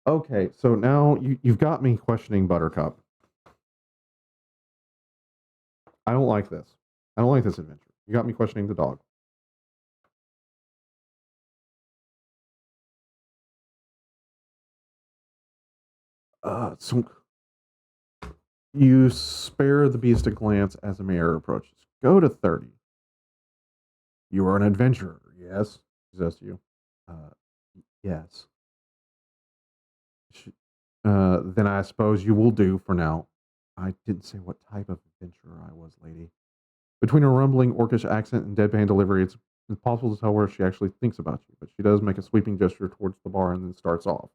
Okay, so now you've got me questioning Buttercup. I don't like this. I don't like this adventure. You got me questioning the dog. So you spare the beast a glance as the mayor approaches. Go to 30. You are an adventurer, yes? He says to you. Uh, yes. Then I suppose you will do for now. I didn't say what type of adventurer I was, lady. Between her rumbling orcish accent and deadpan delivery, it's impossible to tell where she actually thinks about you, but she does make a sweeping gesture towards the bar and then starts off.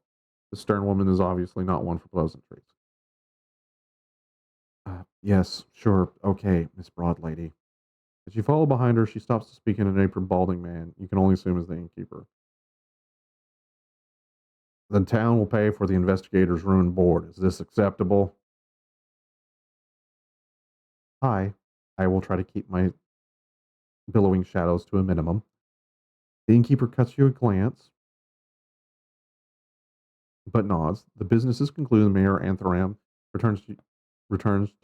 The stern woman is obviously not one for pleasantries. Yes, sure, okay, Miss Broad Lady. As you follow behind her, she stops to speak in an apron balding man you can only assume is the innkeeper. The town will pay for the investigator's ruined board. Is this acceptable? Hi. I will try to keep my billowing shadows to a minimum. The innkeeper cuts you a glance, but nods. The business is concluded. Mayor Antharam returns to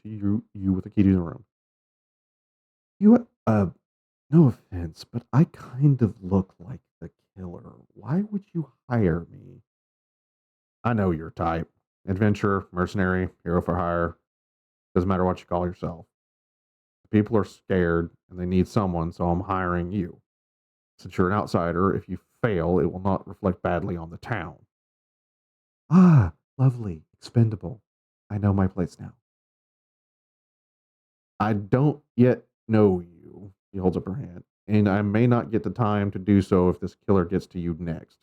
you with the key to the room. You, no offense, but I kind of look like the killer. Why would you hire me? I know your type. Adventurer, mercenary, hero for hire. Doesn't matter what you call yourself. The people are scared and they need someone, so I'm hiring you. Since you're an outsider, if you fail, it will not reflect badly on the town. Ah, lovely, expendable. I know my place now. I don't yet know you. She holds up her hand. And I may not get the time to do so if this killer gets to you next.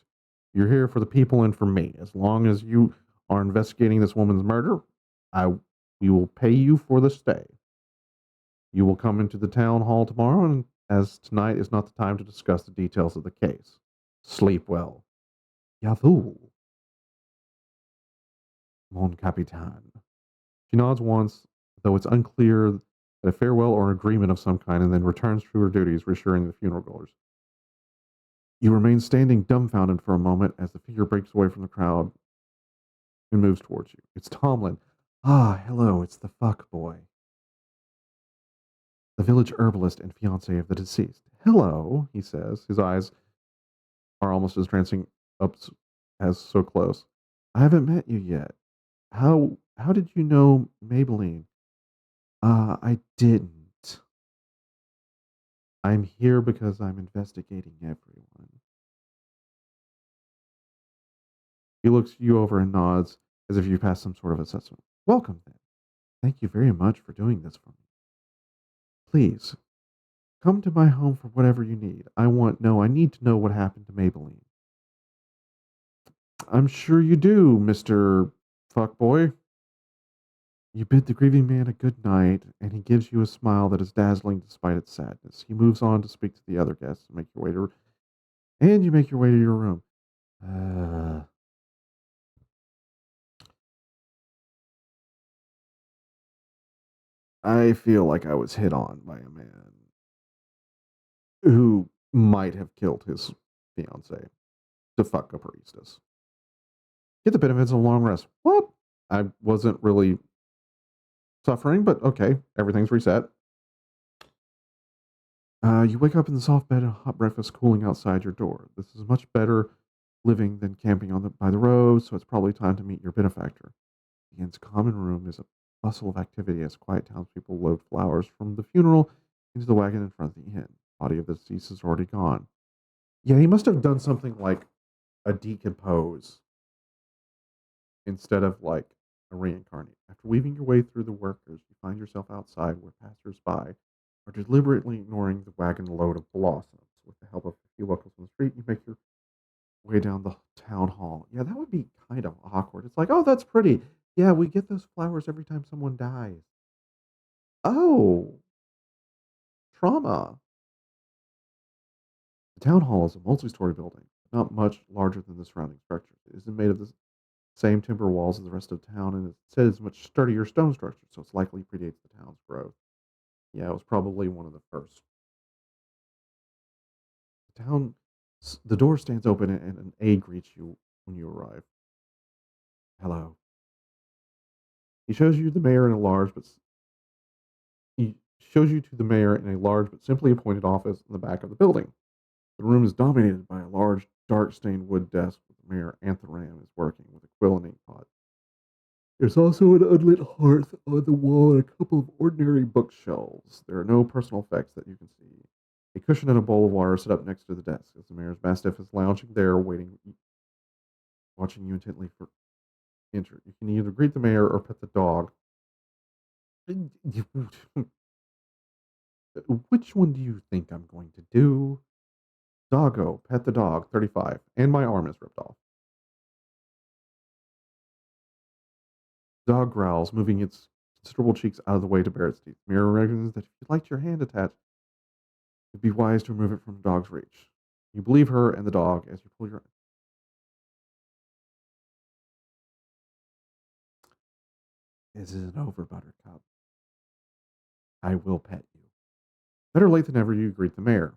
You're here for the people and for me. As long as you are investigating this woman's murder, I we will pay you for the stay. You will come into the town hall tomorrow, and as tonight is not the time to discuss the details of the case. Sleep well. Jawohl, mon capitaine. She nods once, though it's unclear that a farewell or an agreement of some kind, and then returns to her duties, reassuring the funeral goers. You remain standing dumbfounded for a moment as the figure breaks away from the crowd and moves towards you. It's Tomlin. Ah, hello, it's the fuck boy, the village herbalist and fiance of the deceased. Hello, he says. His eyes are almost as trancing up as so close. I haven't met you yet. How did you know Maybelline? I didn't. I'm here because I'm investigating everyone. He looks you over and nods as if you passed some sort of assessment. Welcome, then. Thank you very much for doing this for me. Please, come to my home for whatever you need. I need to know what happened to Maybelline. I'm sure you do, Mr. Fuckboy. You bid the grieving man a good night, and he gives you a smile that is dazzling despite its sadness. He moves on to speak to the other guests and you make your way to your room. Uh, I feel like I was hit on by a man who might have killed his fiance to fuck a priestess. Get the benefits of a long rest. What? I wasn't really suffering, but okay, everything's reset. You wake up in the soft bed and hot breakfast cooling outside your door. This is much better living than camping by the road, so it's probably time to meet your benefactor. The inn's common room is a bustle of activity as quiet townspeople load flowers from the funeral into the wagon in front of the inn. The body of the deceased is already gone. Yeah, he must have done something like a decompose instead of like a reincarnate. After weaving your way through the workers, you find yourself outside where passers-by are deliberately ignoring the wagon load of blossoms. With the help of a few locals on the street, you make your way down the town hall. Yeah, that would be kind of awkward. It's like, oh, that's pretty. Yeah, we get those flowers every time someone dies. Oh, trauma. The town hall is a multi-story building, not much larger than the surrounding structures. It isn't made of the same timber walls as the rest of town, and instead is a much sturdier stone structure, so it's likely predates the town's growth. Yeah, it was probably one of the first. The town, the door stands open, and an aide greets you when you arrive. Hello. He shows you the mayor in a large but he shows you to the mayor in a large but simply appointed office in the back of the building. The room is dominated by a large, dark stained wood desk where Mayor Anthoram is working with a quill and ink pot. There's also an unlit hearth on the wall and a couple of ordinary bookshelves. There are no personal effects that you can see. A cushion and a bowl of water sit up next to the desk as the mayor's mastiff is lounging there, waiting, watching you intently for enter. You can either greet the mayor or pet the dog. Which one do you think I'm going to do? Doggo, pet the dog, 35, and my arm is ripped off. Dog growls, moving its considerable cheeks out of the way to bare its teeth. Mira reckons that if you liked your hand attached, it'd be wise to remove it from the dog's reach. You believe her and the dog as you pull your. This isn't over, Buttercup. I will pet you. Better late than never, you greet the mayor.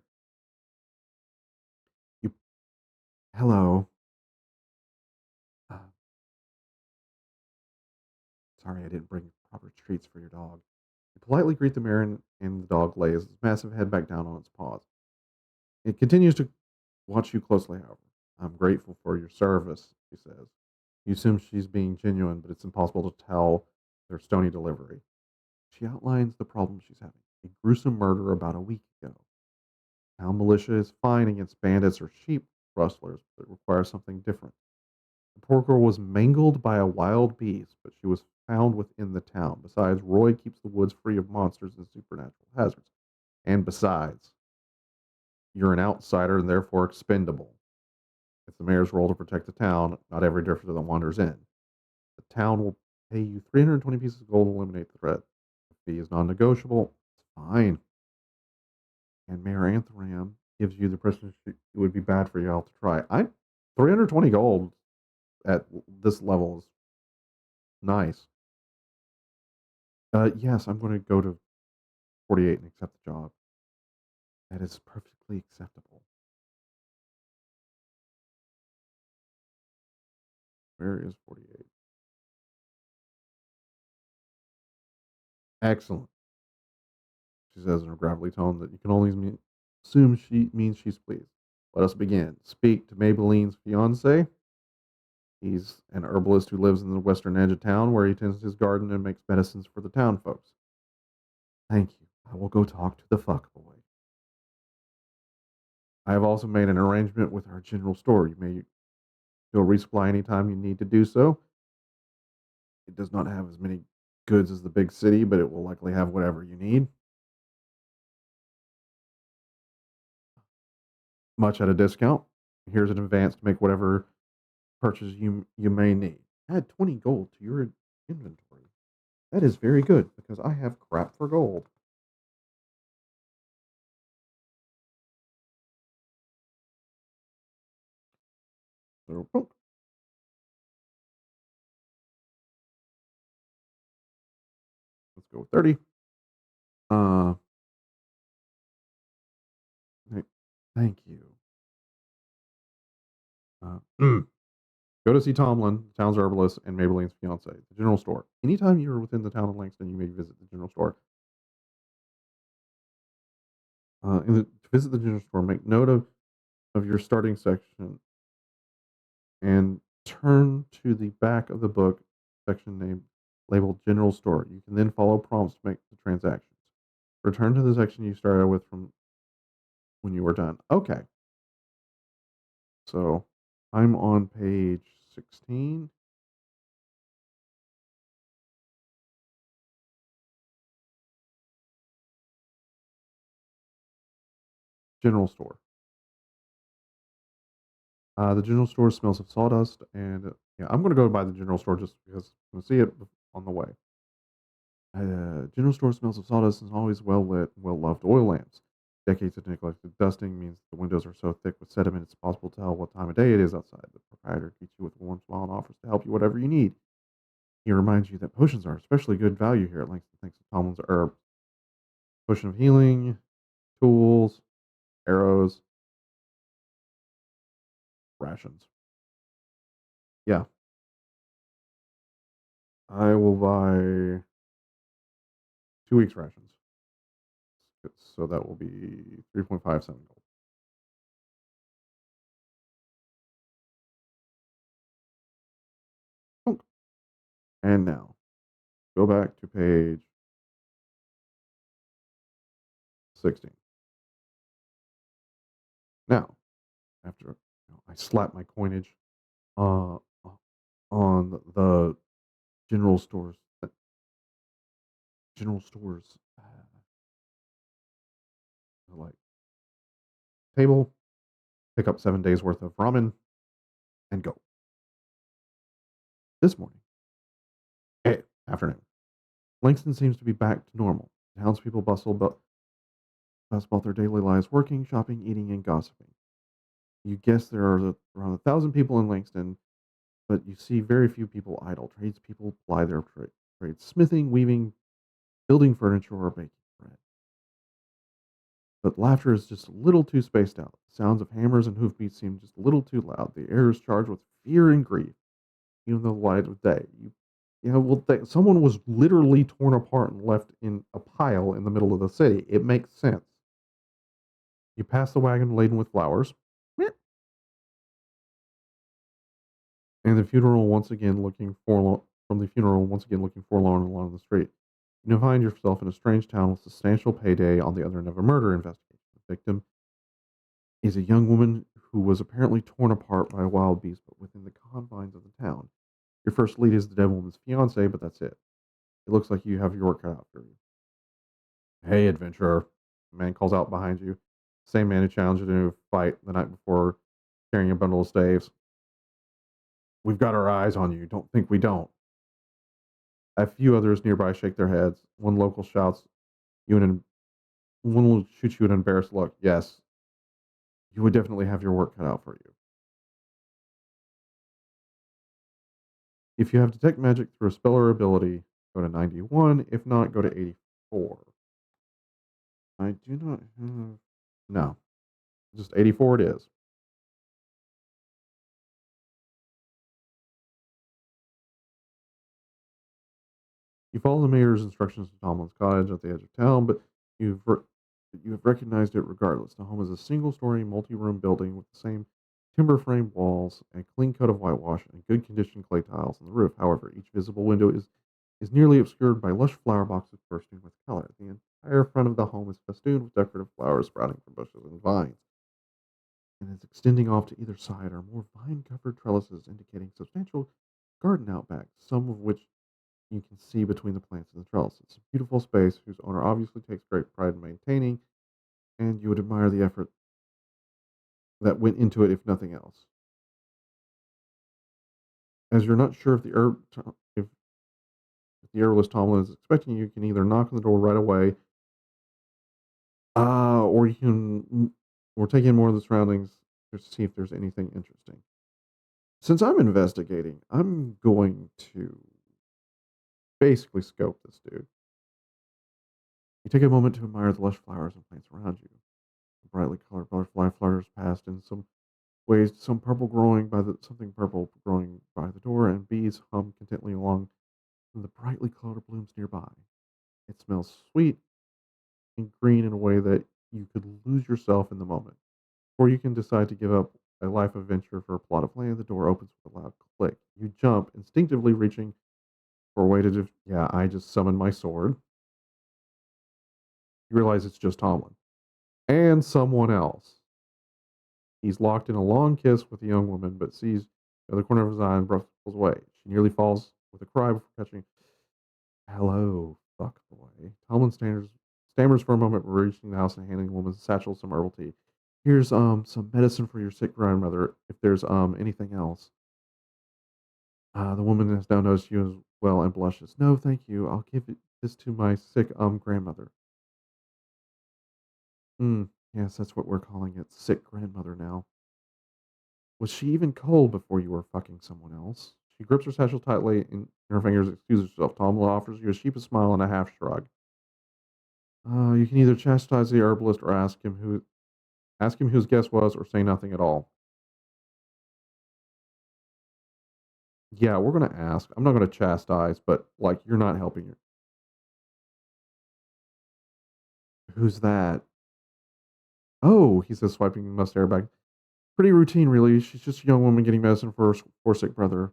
You. Hello. Uh, sorry, I didn't bring proper treats for your dog. You politely greet the mayor, and the dog lays its massive head back down on its paws. It continues to watch you closely, however. I'm grateful for your service, she says. You assume she's being genuine, but it's impossible to tell their stony delivery. She outlines the problem she's having. A gruesome murder about a week ago. Town militia is fine against bandits or sheep rustlers, but it requires something different. The poor girl was mangled by a wild beast, but she was found within the town. Besides, Roy keeps the woods free of monsters and supernatural hazards. And besides, you're an outsider and therefore expendable. It's the mayor's role to protect the town, not every drifter that wanders in. The town will pay you 320 pieces of gold to eliminate the threat. The fee is non negotiable. It's fine. And Mayor Anthram gives you the prestige it would be bad for you all to try. 320 gold at this level is nice. Yes, I'm going to go to 48 and accept the job. That is perfectly acceptable. Where is 48? Excellent, she says in a gravelly tone that you can only assume she means she's pleased. Let us begin. Speak to Maybelline's fiance. He's an herbalist who lives in the western edge of town where he tends his garden and makes medicines for the town folks. Thank you. I will go talk to the fuck boy. I have also made an arrangement with our general store. You may go resupply anytime you need to do so. It does not have as many goods as the big city, but it will likely have whatever you need. Much at a discount. Here's an advance to make whatever purchase you may need. Add 20 gold to your inventory. That is very good because I have crap for gold. So, boom, let's go with 30. Uh, th- Thank you. Go to see Tomlin, the town's herbalist, and Maybelline's fiance, the general store. Anytime you're within the town of Langston, you may visit the general store. To visit the general store, make note of your starting section and turn to the back of the book section named labeled General Store. You can then follow prompts to make the transactions. Return to the section you started with from when you were done. Okay, so I'm on page 16. General Store. The general store smells of sawdust, and yeah, I'm going to go by the general store just because I'm going to see it on the way. General store smells of sawdust and always well lit, well loved oil lamps. Decades of neglected dusting means the windows are so thick with sediment it's possible to tell what time of day it is outside. The proprietor greets you with a warm smile and offers to help you whatever you need. He reminds you that potions are especially good value here at Langston thanks to Tomlin's herb. Potion of healing, tools, arrows, rations. Yeah, I will buy 2 weeks rations. So that will be 3.57 gold. And now go back to page 16. Now, after I slap my coinage uh, on the general stores, general stores like table, pick up 7 days worth of ramen, and go. This morning, afternoon, Langston seems to be back to normal. Townspeople bustle about their daily lives, working, shopping, eating, and gossiping. You guess there are around 1,000 people in Langston, but you see very few people idle. Tradespeople ply their trades, smithing, weaving, building furniture, or baking bread. But laughter is just a little too spaced out. Sounds of hammers and hoofbeats seem just a little too loud. The air is charged with fear and grief, even though the light of day. Someone was literally torn apart and left in a pile in the middle of the city. It makes sense. You pass the wagon laden with flowers, and the funeral once again looking forlorn from the funeral once again looking forlorn along the street. You find yourself in a strange town with substantial payday on the other end of a murder investigation. The victim is a young woman who was apparently torn apart by a wild beast, but within the confines of the town. Your first lead is the dead woman's fiance, but that's it. It looks like you have your work cut out for you. Hey, adventurer, a man calls out behind you. Same man who challenged you to a fight the night before carrying a bundle of staves. We've got our eyes on you. Don't think we don't. A few others nearby shake their heads. One local shouts, "You and one will shoot you an embarrassed look." Yes, you would definitely have your work cut out for you. If you have detect magic through a spell or ability, go to 91. If not, go to 84. I do not have. No, just 84 it is. You follow the mayor's instructions to Tomlin's cottage at the edge of town, but you've re- you have recognized it regardless. The home is a single-story, multi-room building with the same timber-framed walls, a clean coat of whitewash, and good condition clay tiles on the roof. However, each visible window is nearly obscured by lush flower boxes bursting with color. The entire front of the home is festooned with decorative flowers sprouting from bushes and vines, and is extending off to either side are more vine-covered trellises indicating substantial garden outback, some of which you can see between the plants and the trellis. It's a beautiful space whose owner obviously takes great pride in maintaining, and you would admire the effort that went into it, if nothing else. As you're not sure if The airless Tomlin is expecting you can either knock on the door right away, or you can or take in more of the surroundings to see if there's anything interesting. Since I'm investigating, I'm going to basically scope this dude. You take a moment to admire the lush flowers and plants around you. The brightly colored butterfly flutters past in some ways, something purple growing by the door, and bees hum contentedly along from the brightly colored blooms nearby. It smells sweet and green in a way that you could lose yourself in the moment. Or you can decide to give up a life adventure for a plot of land. The door opens with a loud click. You jump, instinctively reaching for a way to yeah, I just summoned my sword. You realize it's just Tomlin and someone else. He's locked in a long kiss with the young woman, but sees the other corner of his eye and pulls away. She nearly falls with a cry before catching. Hello, fuck boy. Tomlin stammers for a moment, reaching the house and handing the woman a satchel some herbal tea. Here's some medicine for your sick grandmother. If there's anything else. The woman has now noticed you as well and blushes. No, thank you. I'll give this to my sick grandmother. Hmm. Yes, that's what we're calling it. Sick grandmother now. Was she even cold before you were fucking someone else? She grips her satchel tightly in her fingers, excuses herself. Tomlin offers you a sheepish smile and a half shrug. You can either chastise the herbalist or ask him who his guess was, or say nothing at all. Yeah, we're gonna ask. I'm not gonna chastise, but like you're not helping her. Who's that? Oh, he says, swiping mustache back. Pretty routine, really. She's just a young woman getting medicine for her poor sick brother.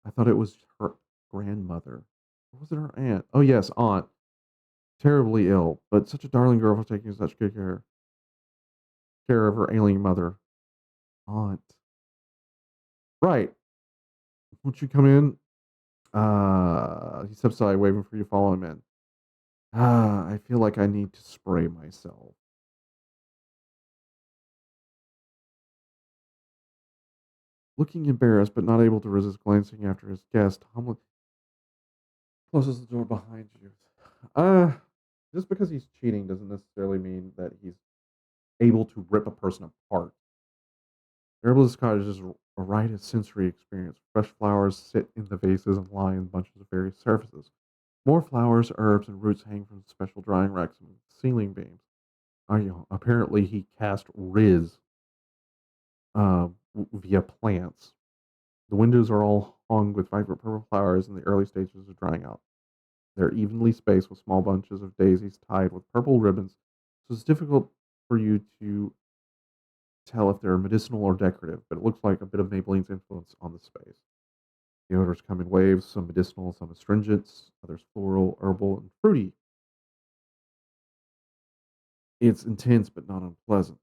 I thought it was her grandmother. Or was it her aunt? Oh yes, aunt. Terribly ill, but such a darling girl for taking such good care of her ailing mother. Aunt. Right. Won't you come in? He steps aside, waving for you to follow him in. I feel like I need to spray myself. Looking embarrassed, but not able to resist glancing after his guest, Tomlin closes the door behind you. Uh, just because he's cheating doesn't necessarily mean that he's able to rip a person apart. Herbalist cottage is a right of sensory experience. Fresh flowers sit in the vases and lie in bunches of various surfaces. More flowers, herbs, and roots hang from special drying racks and ceiling beams. Apparently, he cast Riz via plants. The windows are all hung with vibrant purple flowers in the early stages of drying out. They're evenly spaced with small bunches of daisies tied with purple ribbons, so it's difficult for you to tell if they're medicinal or decorative, but it looks like a bit of Maybelline's influence on the space. The odors come in waves, some medicinal, some astringents, others floral, herbal, and fruity. It's intense but not unpleasant.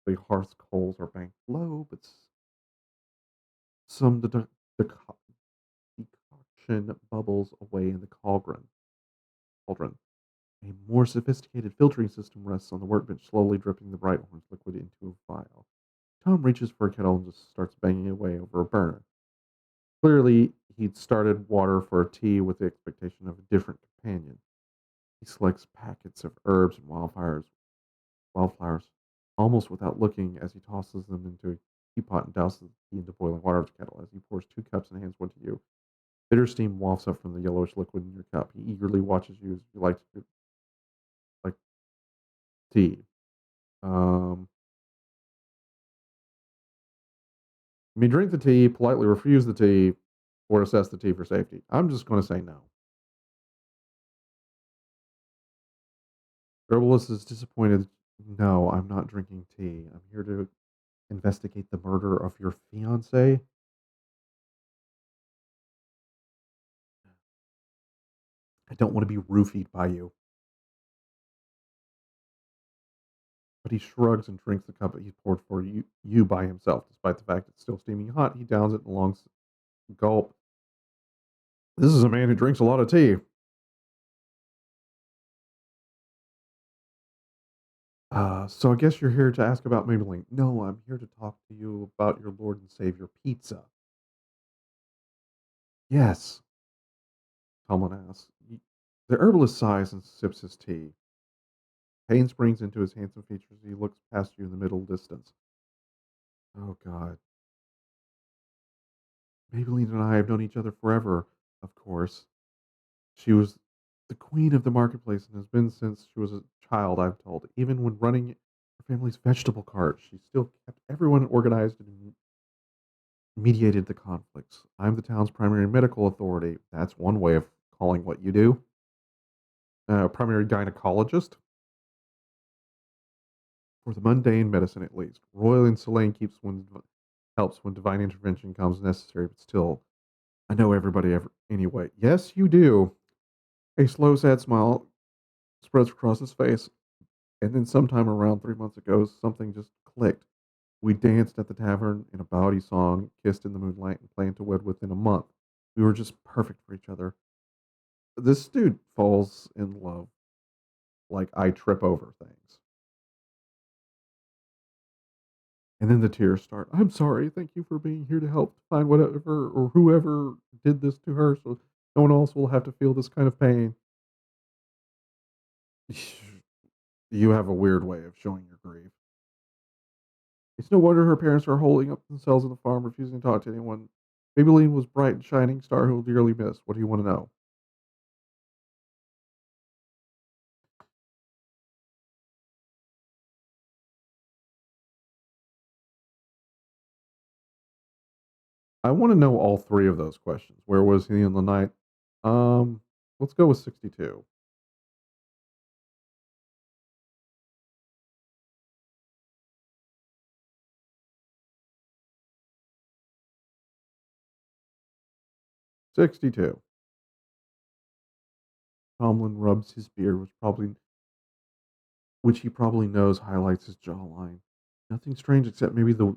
The hearth coals are banked low, but some decoction bubbles away in the cauldron. A more sophisticated filtering system rests on the workbench, slowly dripping the bright orange liquid into a vial. Tom reaches for a kettle and just starts banging away over a burner. Clearly, he'd started water for a tea with the expectation of a different companion. He selects packets of herbs and wildflowers, almost without looking as he tosses them into a teapot and douses the tea into boiling water of the kettle. As he pours 2 cups and hands one to you, bitter steam wafts up from the yellowish liquid in your cup. He eagerly watches you as you like tea. Um, you may drink the tea, politely refuse the tea, or assess the tea for safety. I'm just going to say no. Herbalist is disappointed. No, I'm not drinking tea. I'm here to investigate the murder of your fiance. I don't want to be roofied by you. But he shrugs and drinks the cup that he poured for you by himself. Despite the fact it's still steaming hot, he downs it in a long gulp. This is a man who drinks a lot of tea. So I guess you're here to ask about Maybelline. No, I'm here to talk to you about your Lord and Savior pizza. Yes. Tomlin asks. The herbalist sighs and sips his tea. Pain springs into his handsome features. He looks past you in the middle distance. Oh, God. Maybelline and I have known each other forever, of course. She was the queen of the marketplace and has been since she was a child, I'm told. Even when running her family's vegetable cart, she still kept everyone organized and mediated the conflicts. I'm the town's primary medical authority. That's one way of calling what you do. Primary gynecologist for the mundane medicine, at least. Royal and Selene helps when divine intervention comes necessary, but still, I know everybody anyway. Yes, you do. A slow, sad smile spreads across his face, and then sometime around 3 months ago, something just clicked. We danced at the tavern in a bawdy song, kissed in the moonlight, and planned to wed within a month. We were just perfect for each other. This dude falls in love like I trip over things. And then the tears start. I'm sorry. Thank you for being here to help find whatever or whoever did this to her so no one else will have to feel this kind of pain. You have a weird way of showing your grief. It's no wonder her parents are holding up themselves in the farm, refusing to talk to anyone. Maybelline was bright and shining star who will dearly miss. What do you want to know? I want to know all three of those questions. Where was he in the night? Um, let's go with 62. 62. Tomlin rubs his beard, which he probably knows highlights his jawline. Nothing strange except maybe the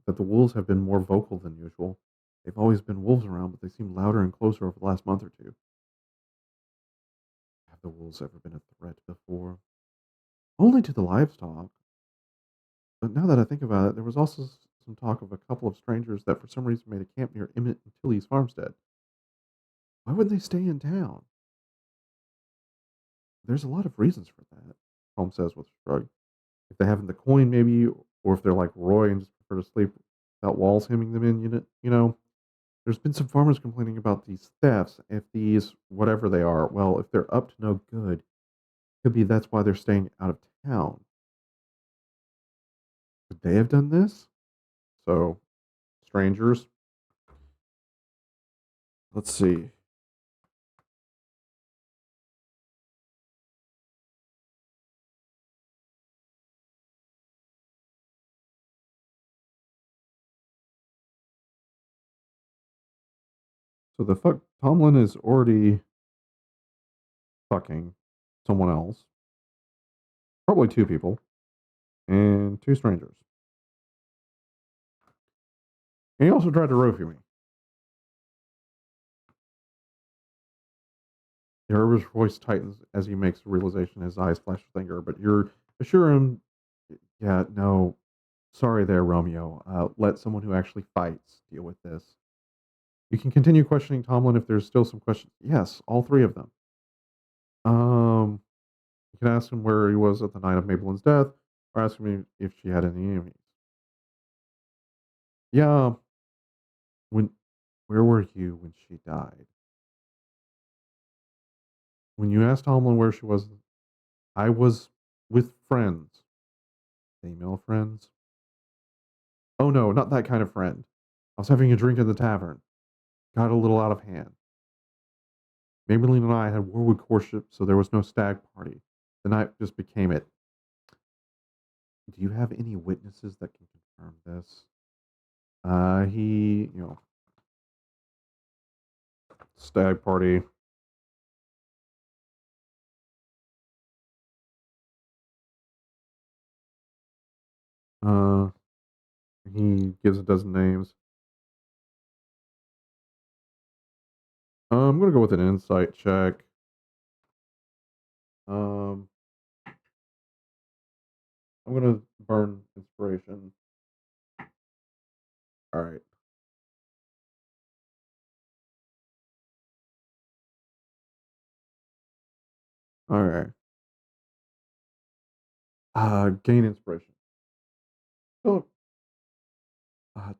wolves have been more vocal than usual. They've always been wolves around, but they seem louder and closer over the last month or two. Have the wolves ever been a threat before? Only to the livestock. But now that I think about it, there was also some talk of a couple of strangers that for some reason made a camp near Emmett and Tilly's farmstead. Why wouldn't they stay in town? There's a lot of reasons for that, Holmes says with a shrug. If they haven't the coin, maybe, or if they're like Roy and just prefer to sleep without walls hemming them in, there's been some farmers complaining about these thefts. If these, whatever they are, well, if they're up to no good, could be that's why they're staying out of town. Could they have done this? So, strangers, let's see. So the fuck Tomlin is already fucking someone else, probably two people, and two strangers. And he also tried to roofie me. The herber's voice tightens as he makes the realization. His eyes flash with anger, but you're assure him, yeah, no, sorry there, Romeo. Let someone who actually fights deal with this. You can continue questioning Tomlin if there's still some questions. Yes, all three of them. Um, you can ask him where he was at the night of Mabel's death, or ask him if she had any enemies. Yeah, when, where were you when she died? When you asked Tomlin where she was, I was with friends, female friends. Oh no, not that kind of friend. I was having a drink at the tavern. Got a little out of hand. Maybelline and I had Warwick courtship, so there was no stag party. The night just became it. Do you have any witnesses that can confirm this? Stag party. Uh, he gives a dozen names. I'm gonna go with an insight check. Um, I'm gonna burn inspiration. All right. Okay. Gain inspiration. So, uh,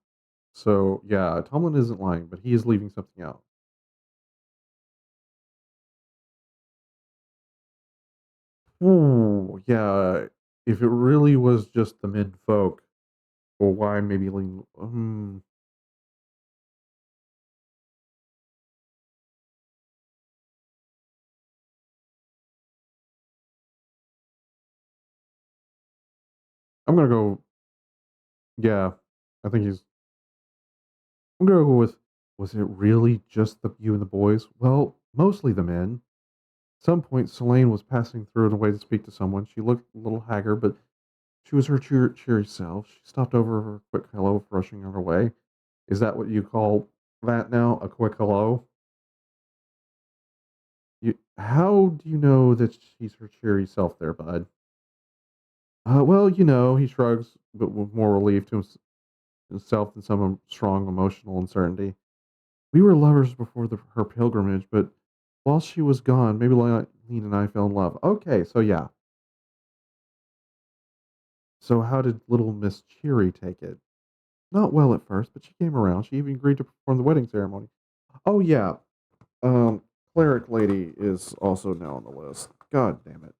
so yeah, Tomlin isn't lying, but he is leaving something out. Ooh, yeah. If it really was just the men folk, or why maybe lean? I'm gonna go. Yeah, I think he's. I'm gonna go with. Was it really just the you and the boys? Well, mostly the men. At some point, Selene was passing through in a way to speak to someone. She looked a little haggard, but she was her cheery self. She stopped over for a quick hello before rushing on her way. Is that what you call that now? A quick hello? How do you know that she's her cheery self there, bud? Well, he shrugs, but with more relief to himself than some strong emotional uncertainty. We were lovers before her pilgrimage, but while she was gone, maybe Lean and I fell in love. Okay, so yeah. So how did little Miss Cheery take it? Not well at first, but she came around. She even agreed to perform the wedding ceremony. Oh yeah, um, cleric lady is also now on the list. God damn it.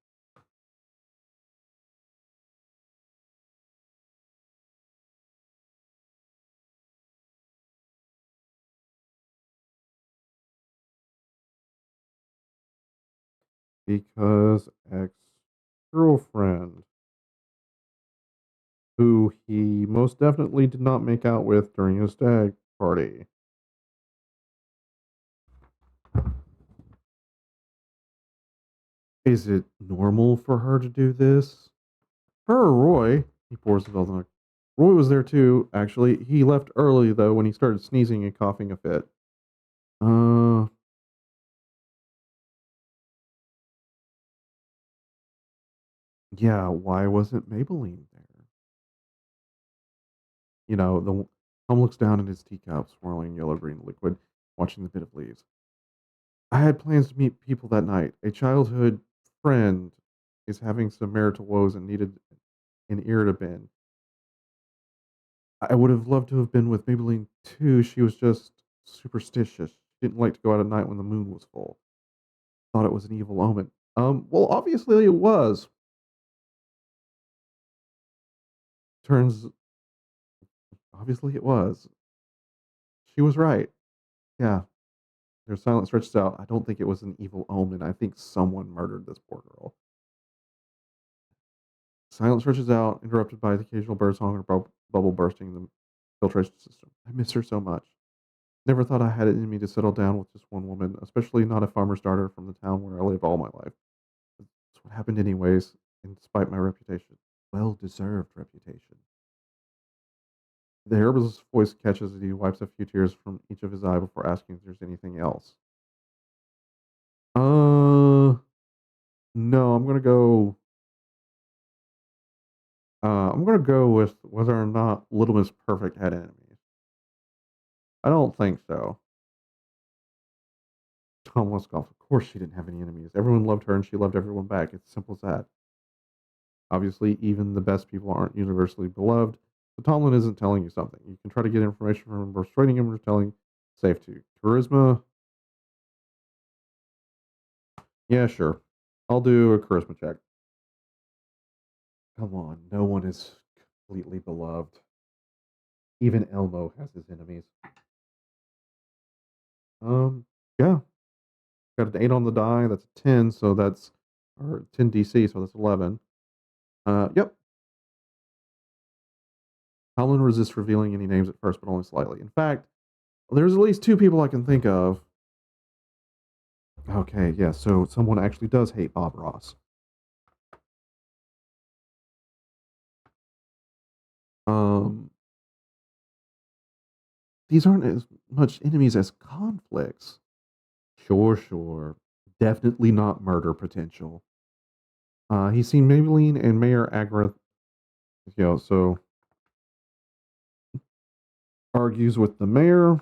Because ex-girlfriend, who he most definitely did not make out with during his stag party. Is it normal for her to do this? Her or Roy? He pours himself on. Roy was there too, actually. He left early, though, when he started sneezing and coughing a fit. Uh, yeah, why wasn't Maybelline there? The Tom looks down at his teacup, swirling yellow green liquid, watching the bit of leaves. I had plans to meet people that night. A childhood friend is having some marital woes and needed an ear to bend. I would have loved to have been with Maybelline too. She was just superstitious. She didn't like to go out at night when the moon was full. Thought it was an evil omen. Well, obviously it was. Turns Obviously it was. She was right. Yeah. Their silence stretches out. I don't think it was an evil omen. I think someone murdered this poor girl. Silence stretches out, interrupted by the occasional birdsong or bubble bursting in the filtration system. I miss her so much. Never thought I had it in me to settle down with just one woman, especially not a farmer's daughter from the town where I lived all my life. That's what happened anyways, and despite my reputation. Well deserved reputation. The herbalist's voice catches as he wipes a few tears from each of his eye before asking if there's anything else. Uh, no, I'm gonna go with whether or not Little Miss Perfect had enemies. I don't think so. Tom Westcott, of course she didn't have any enemies. Everyone loved her and she loved everyone back. It's simple as that. Obviously, even the best people aren't universally beloved. So Tomlin isn't telling you something. You can try to get information from him, persuading him or telling safe to. Charisma, yeah, sure. I'll do a charisma check. Come on, no one is completely beloved. Even Elmo has his enemies. Yeah, got an 8 on the die. That's a 10, so that's or 10 DC, so that's 11. Yep. Howlin resists revealing any names at first, but only slightly. In fact, there's at least two people I can think of. Okay, yeah, so someone actually does hate Bob Ross. Um, these aren't as much enemies as conflicts. Sure, sure. Definitely not murder potential. He's seen Maybelline and Mayor Agrath, so argues with the mayor,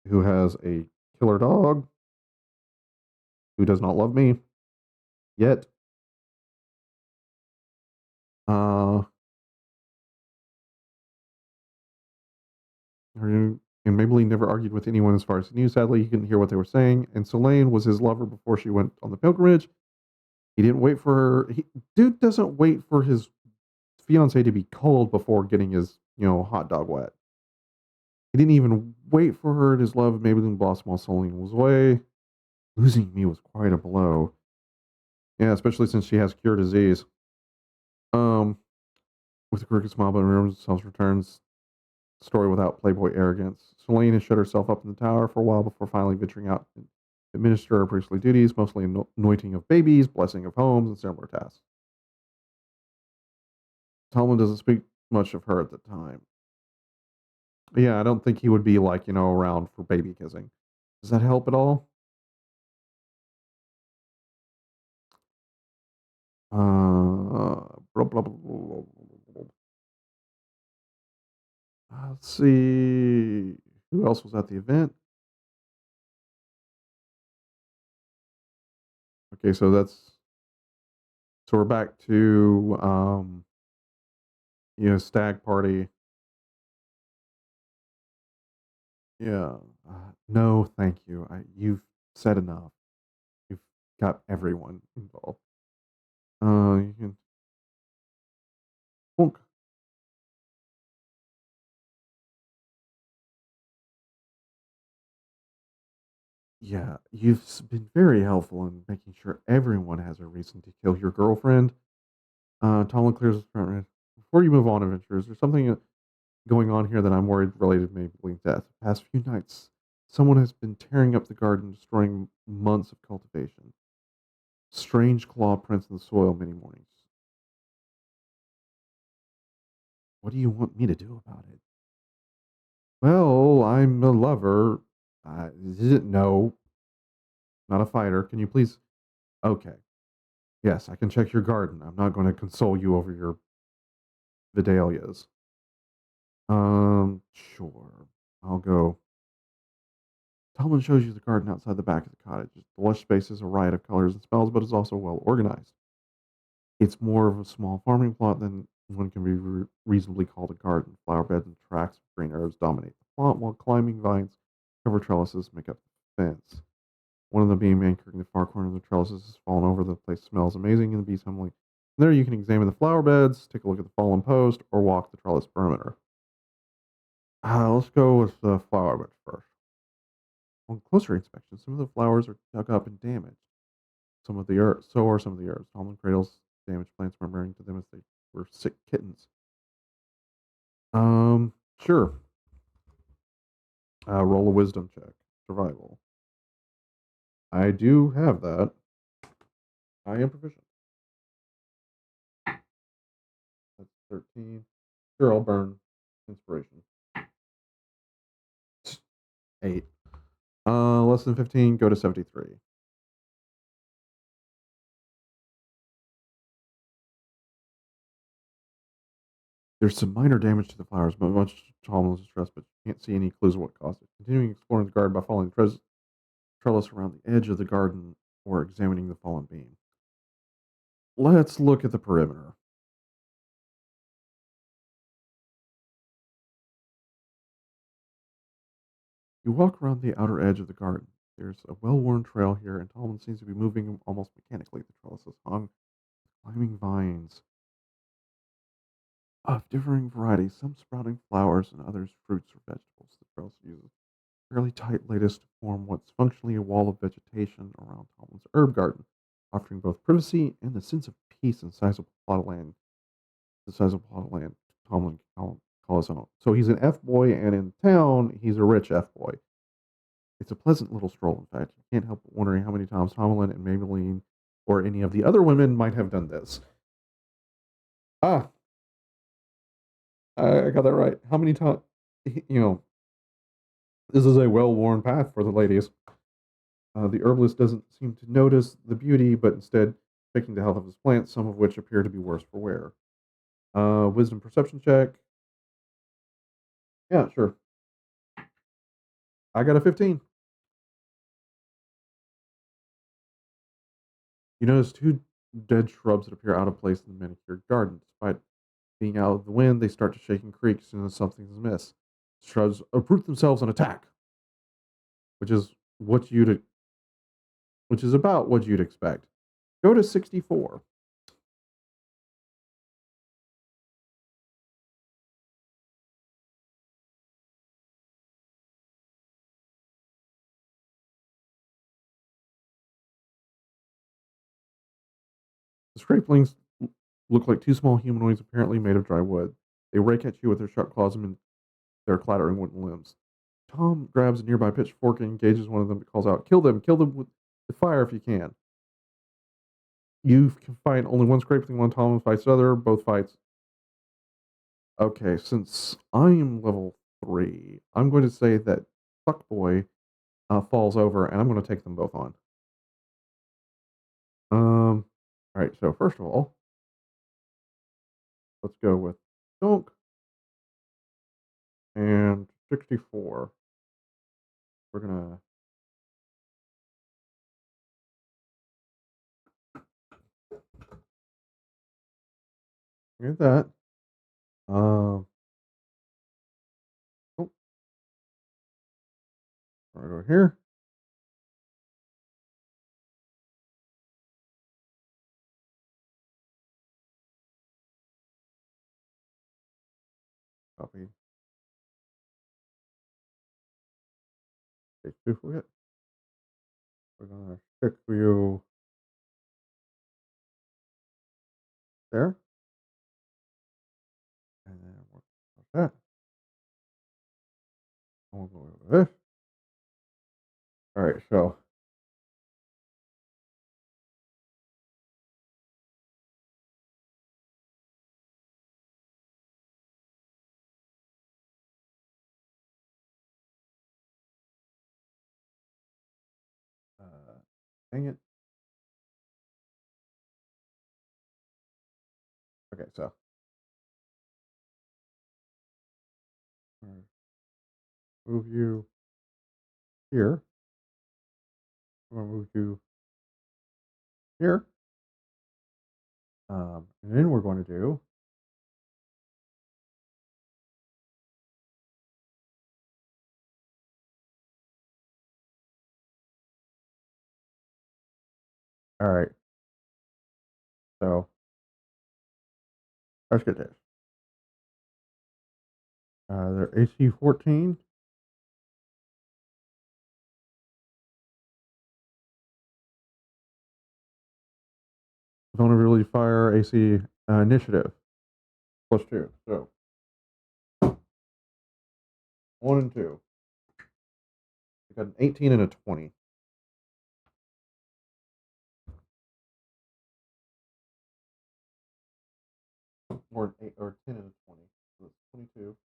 who has a killer dog, who does not love me yet. Uh, and Maybelline never argued with anyone as far as he knew. Sadly, he couldn't hear what they were saying. And Solange was his lover before she went on the pilgrimage. He didn't wait for her. Dude doesn't wait for his fiance to be cold before getting his, hot dog wet. He didn't even wait for her. His love of Maybelline blossomed while Solange was away. Losing me was quite a blow. Yeah, especially since she has cure disease. Um, with a crooked smile, but remembers himself returns. Story without playboy arrogance. Selene has shut herself up in the tower for a while before finally venturing out to administer her priestly duties, mostly anointing of babies, blessing of homes, and similar tasks. Talmud doesn't speak much of her at the time. Yeah, I don't think he would be like, around for baby kissing. Does that help at all? Blah, blah, blah, blah, blah. Let's see. Who else was at the event? Okay, so we're back to stag party. Yeah. No, thank you. You've said enough. You've got everyone involved. You can honk. Yeah, you've been very helpful in making sure everyone has a reason to kill your girlfriend. Tomlin clears his front. Before you move on, adventurers, there's something going on here that I'm worried related to Maybelline's death. The past few nights, someone has been tearing up the garden, destroying months of cultivation. Strange claw prints in the soil many mornings. What do you want me to do about it? Well, I'm a lover. No, not a fighter. Can you please? Okay. Yes, I can check your garden. I'm not going to console you over your vidalias. Sure. I'll go. Talman shows you the garden outside the back of the cottage. The lush space is a riot of colors and smells, but is also well organized. It's more of a small farming plot than one can be reasonably called a garden. Flower beds and tracts of green herbs dominate the plot, while climbing vines cover trellises make up the fence. One of the beam anchoring the far corner of the trellises has fallen over. The place smells amazing, and the bees humbling. There you can examine the flower beds, take a look at the fallen post, or walk the trellis perimeter. Let's go with the flower beds first. On closer inspection, some of the flowers are dug up and damaged. So are some of the herbs. Almond cradles damaged plants, murmuring to them as they were sick kittens. Sure. Roll a wisdom check. Survival. I do have that. I am proficient. That's 13. Sure, I'll burn inspiration. 8. Less than 15, go to 73. There's some minor damage to the flowers, but much Tom distress, but you can't see any clues of what caused it. Continuing exploring the garden by following the trellis around the edge of the garden or examining the fallen beam. Let's look at the perimeter. You walk around the outer edge of the garden. There's a well-worn trail here, and Tallman seems to be moving almost mechanically. The trellis is hung with climbing vines of differing varieties, some sprouting flowers and others fruits or vegetables. The trellis uses fairly tight lattice to form what's functionally a wall of vegetation around Tallman's herb garden, offering both privacy and the sense of peace and sizable plot of land. The size of plot of land Tomlin can call his own. So he's an F boy, and in town, he's a rich F boy. It's a pleasant little stroll, in fact. You can't help but wondering how many times Tomlin and Maybelline or any of the other women might have done this. Ah, I got that right. How many times, this is a well worn path for the ladies. The herbalist doesn't seem to notice the beauty, but instead checking the health of his plants, some of which appear to be worse for wear. Wisdom perception check. Yeah, sure. I got a 15. You notice two dead shrubs that appear out of place in the manicured garden. Despite being out of the wind, they start to shake and creak as soon as something's amiss. Shrubs uproot themselves and attack, which is what you'd which is about what you'd expect. Go to 64. The scrapelings look like two small humanoids apparently made of dry wood. They rake at you with their sharp claws and their clattering wooden limbs. Tom grabs a nearby pitchfork and engages one of them and calls out, kill them with fire if you can. You can fight only one scrapeling, one Tom fights the other, both fights. Okay, since I am level 3, I'm going to say that Fuckboy falls over, and I'm going to take them both on. All right, so first of all, let's go with Dunk and 64. We're going to get that. Oh, we're going to go here. Copy. Take two for it. We're going to stick you there. And then we'll that. And we'll go over this. All right, so dang it. Okay, so move you here. I'm going to move you here. And then we're going to do all right. So let's get this. They're AC 14. Vulnerability fire AC initiative +2. So 1 and 2. I got an 18 and a 20. Or an 8 or 10 and a 20. So it's 22.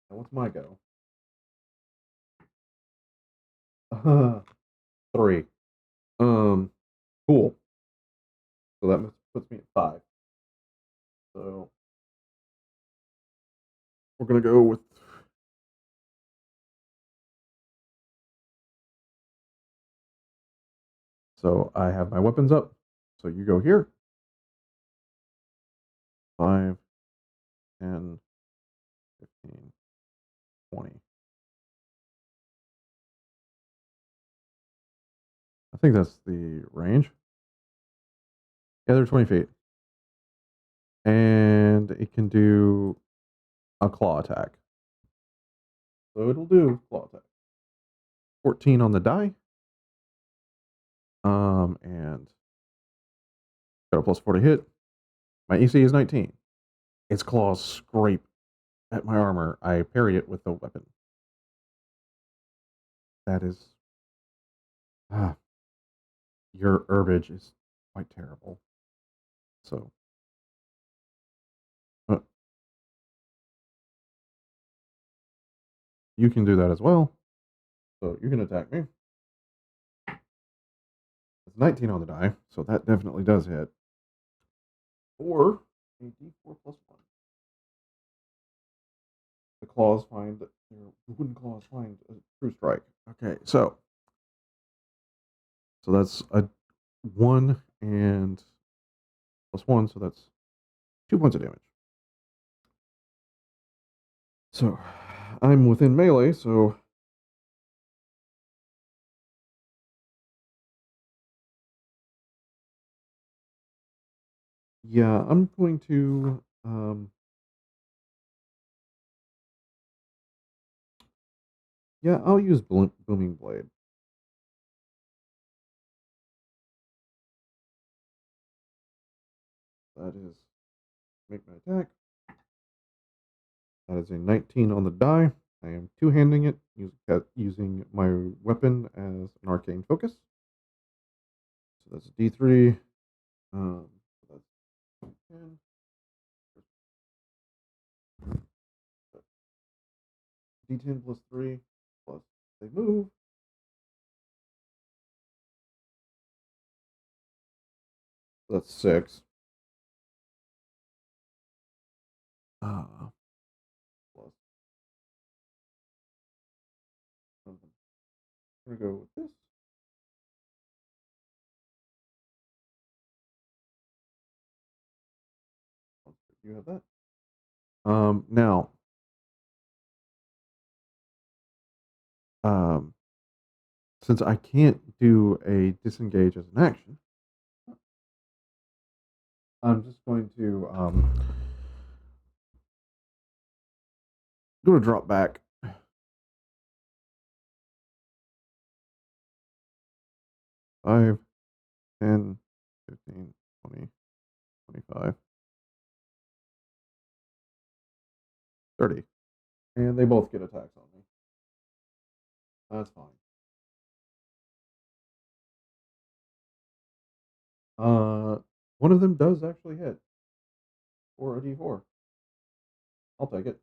Now what's my go? 3. Cool. So that puts me at 5. So we're gonna go with so I have my weapons up. So you go here. 5, 10, 15, 20. I think that's the range. Yeah, they're 20 feet. And it can do a claw attack. So it'll do claw attack. 14 on the die. And got a +4 to hit. My AC is 19. Its claws scrape at my armor. I parry it with the weapon. That is your herbage is quite terrible. So uh, you can do that as well. So you can attack me. It's 19 on the die, so that definitely does hit. Or a D4 +1. The claws find your wooden claws find a true strike. Okay, so that's a 1 and plus 1, so that's 2 points of damage. So I'm within melee, so yeah, I'm going to yeah, I'll use booming blade. That is make my attack. That is a 19 on the die. I am two-handing it, using my weapon as an arcane focus. So that's a D3. So that's 10. D10 plus 3 plus they move. So that's 6. Plus something. I'm gonna go with this. You have that. Now, um, since I can't do a disengage as an action, I'm just going to drop back. 5, 10, 15, 20, 25, 30. And they both get attacks on me. That's fine. One of them does actually hit. Or a D4. I'll take it.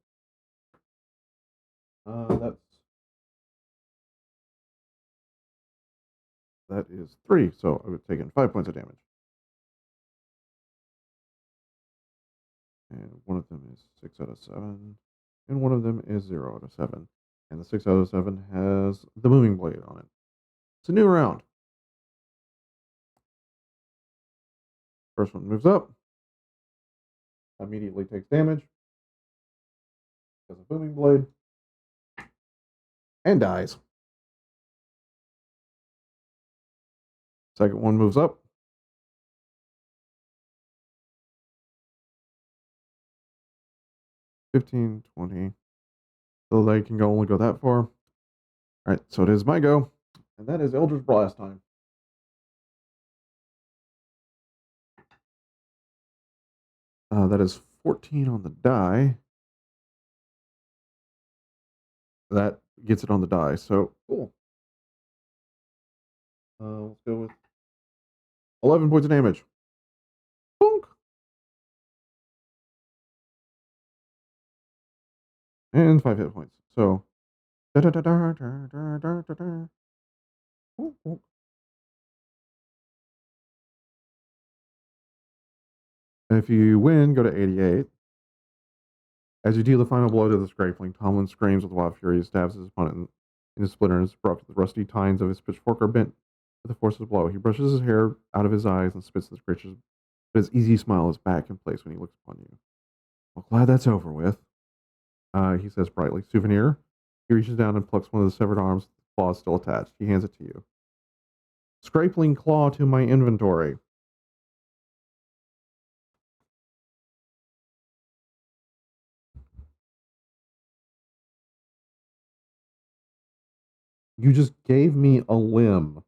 That is 3, so I would take in 5 points of damage. And one of them is 6 out of 7. And one of them is 0 out of 7. And the 6 out of 7 has the moving blade on it. It's a new round. First one moves up. Immediately takes damage. Has a booming blade. And dies. Second one moves up. 15, 20. So they can only go that far. Alright, so it is my go. And that is Eldritch Blast time. That is 14 on the die. That gets it on the die. So cool. Let's go with 11 points of damage. Bonk. And 5 hit points. So if you win, go to 88. As you deal the final blow to the Scrapling, Tomlin screams with wild fury, stabs his opponent in his splinter and is broke. The rusty tines of his pitchfork are bent with the force of the blow. He brushes his hair out of his eyes and spits at the creature's, but his easy smile is back in place when he looks upon you. Well, glad that's over with, he says brightly. Souvenir. He reaches down and plucks one of the severed arms, the claw is still attached. He hands it to you. Scrapling claw to my inventory. You just gave me a limb.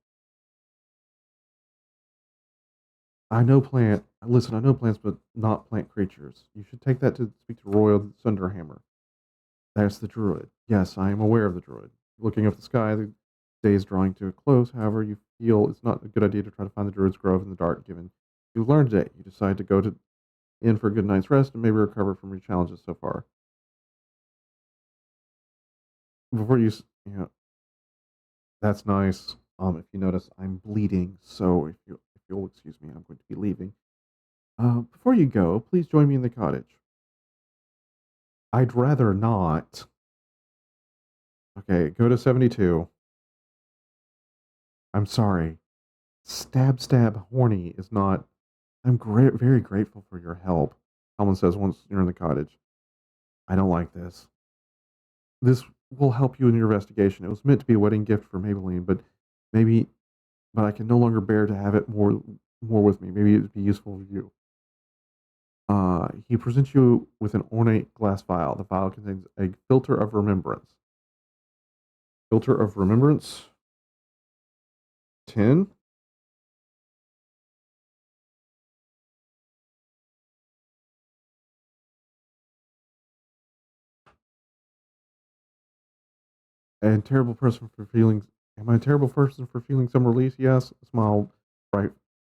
I know plant. Listen, I know plants, but not plant creatures. You should take that to speak to Royal Thunderhammer. That's the druid. Yes, I am aware of the druid. Looking up the sky, the day is drawing to a close. However, you feel it's not a good idea to try to find the druid's grove in the dark. Given you learned today, you decide to go to in for a good night's rest and maybe recover from your challenges so far. Before you, that's nice. If you notice, I'm bleeding, so if you'll excuse me, I'm going to be leaving. Before you go, please join me in the cottage. I'd rather not. Okay, go to 72. I'm sorry. Stab, stab, horny is not I'm very grateful for your help, Tomlin says once you're in the cottage. I don't like this. This will help you in your investigation. It was meant to be a wedding gift for Maybelline, maybe, but I can no longer bear to have it more with me. Maybe it'd be useful for you. He presents you with an ornate glass vial. The vial contains a filter of remembrance. Filter of remembrance 10. And terrible person for feeling. Am I a terrible person for feeling some release? Yes. A smile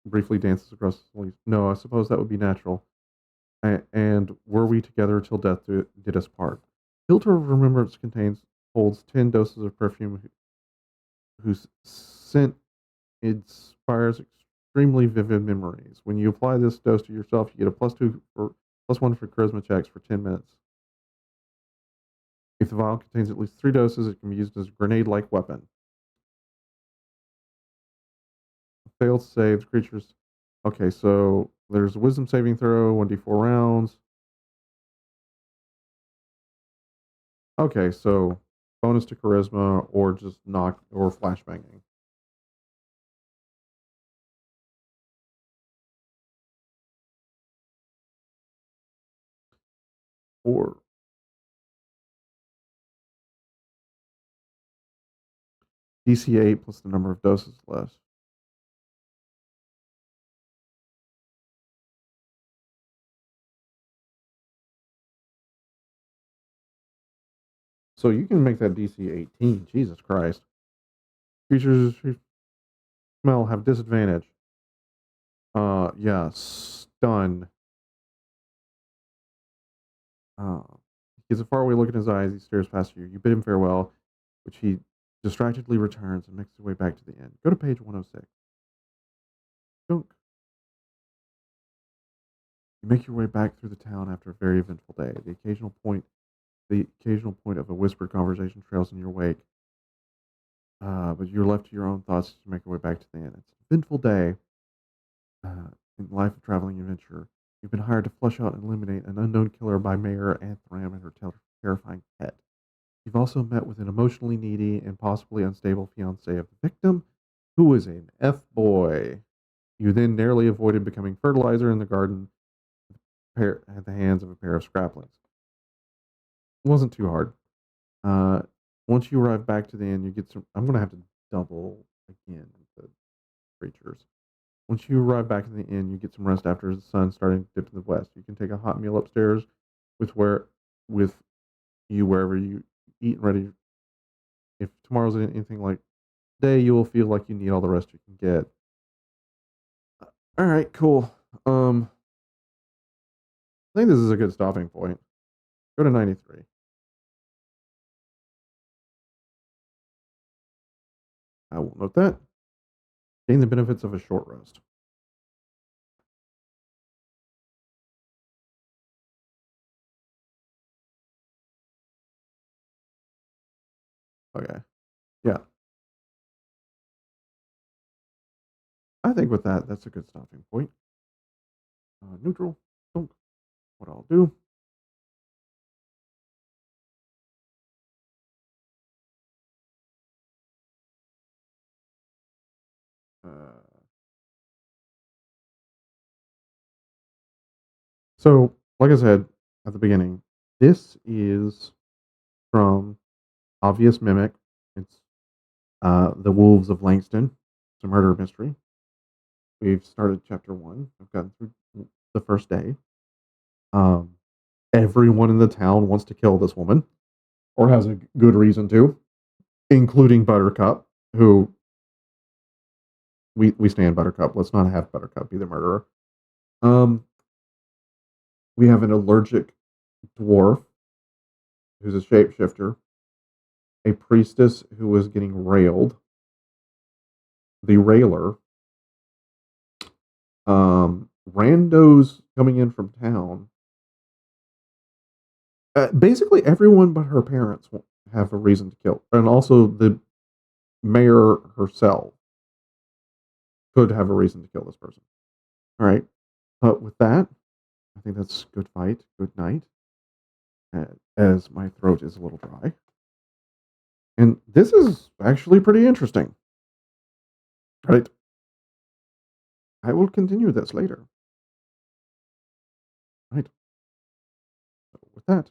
briefly dances across his face. No, I suppose that would be natural. And were we together till death did us part? Filter of remembrance holds 10 doses of perfume whose scent inspires extremely vivid memories. When you apply this dose to yourself, you get a +1 for charisma checks for 10 minutes. If the vial contains at least 3 doses, it can be used as a grenade-like weapon. Failed saves creatures. Okay, so there's a wisdom saving throw, 1d4 rounds. Okay, so bonus to charisma or just knock or flashbanging. Or DC 8 plus the number of doses less. So you can make that DC 18. Jesus Christ. Creatures who smell have disadvantage. Yeah, stun. He gives a faraway look in his eyes. He stares past you. You bid him farewell, which he distractedly returns and makes his way back to the inn. Go to page 106. Dunk. You make your way back through the town after a very eventful day. The occasional point of a whispered conversation trails in your wake. But you're left to your own thoughts as you make your way back to the inn. It's an eventful day in the life of traveling adventurer. You've been hired to flush out and eliminate an unknown killer by Mayor Anthram and her terrifying pet. You've also met with an emotionally needy and possibly unstable fiance of the victim, who is an F-boy. You then narrowly avoided becoming fertilizer in the garden at the hands of a pair of scraplings. It wasn't too hard. Uh, Once you arrive back to the inn, you get some. I'm going to have to double again the creatures. Once you arrive back in the inn, you get some rest after the sun starting to dip to the west. You can take a hot meal upstairs with you wherever you eat and ready. If tomorrow's anything like today, you will feel like you need all the rest you can get. All right, cool. I think this is a good stopping point. Go to 93. I will note that. Gain the benefits of a short rest. Okay. Yeah. I think with that, that's a good stopping point. Neutral. Dunk. What I'll do. Uh, so, like I said at the beginning, this is from Obvious Mimic. It's The Wolves of Langston. It's a murder mystery. We've started chapter 1. I've gotten through the first day. Um, Everyone in the town wants to kill this woman, or has a good reason to, including Buttercup, who we stand Buttercup. Let's not have Buttercup be the murderer. Um, we have an allergic dwarf who's a shapeshifter, a priestess who was getting railed, the railer, randos coming in from town. Basically, everyone but her parents have a reason to kill, and also the mayor herself could have a reason to kill this person. All right. But with that, I think that's good fight, good night, as my throat is a little dry. And this is actually pretty interesting. Right. I will continue this later. Right. So with that,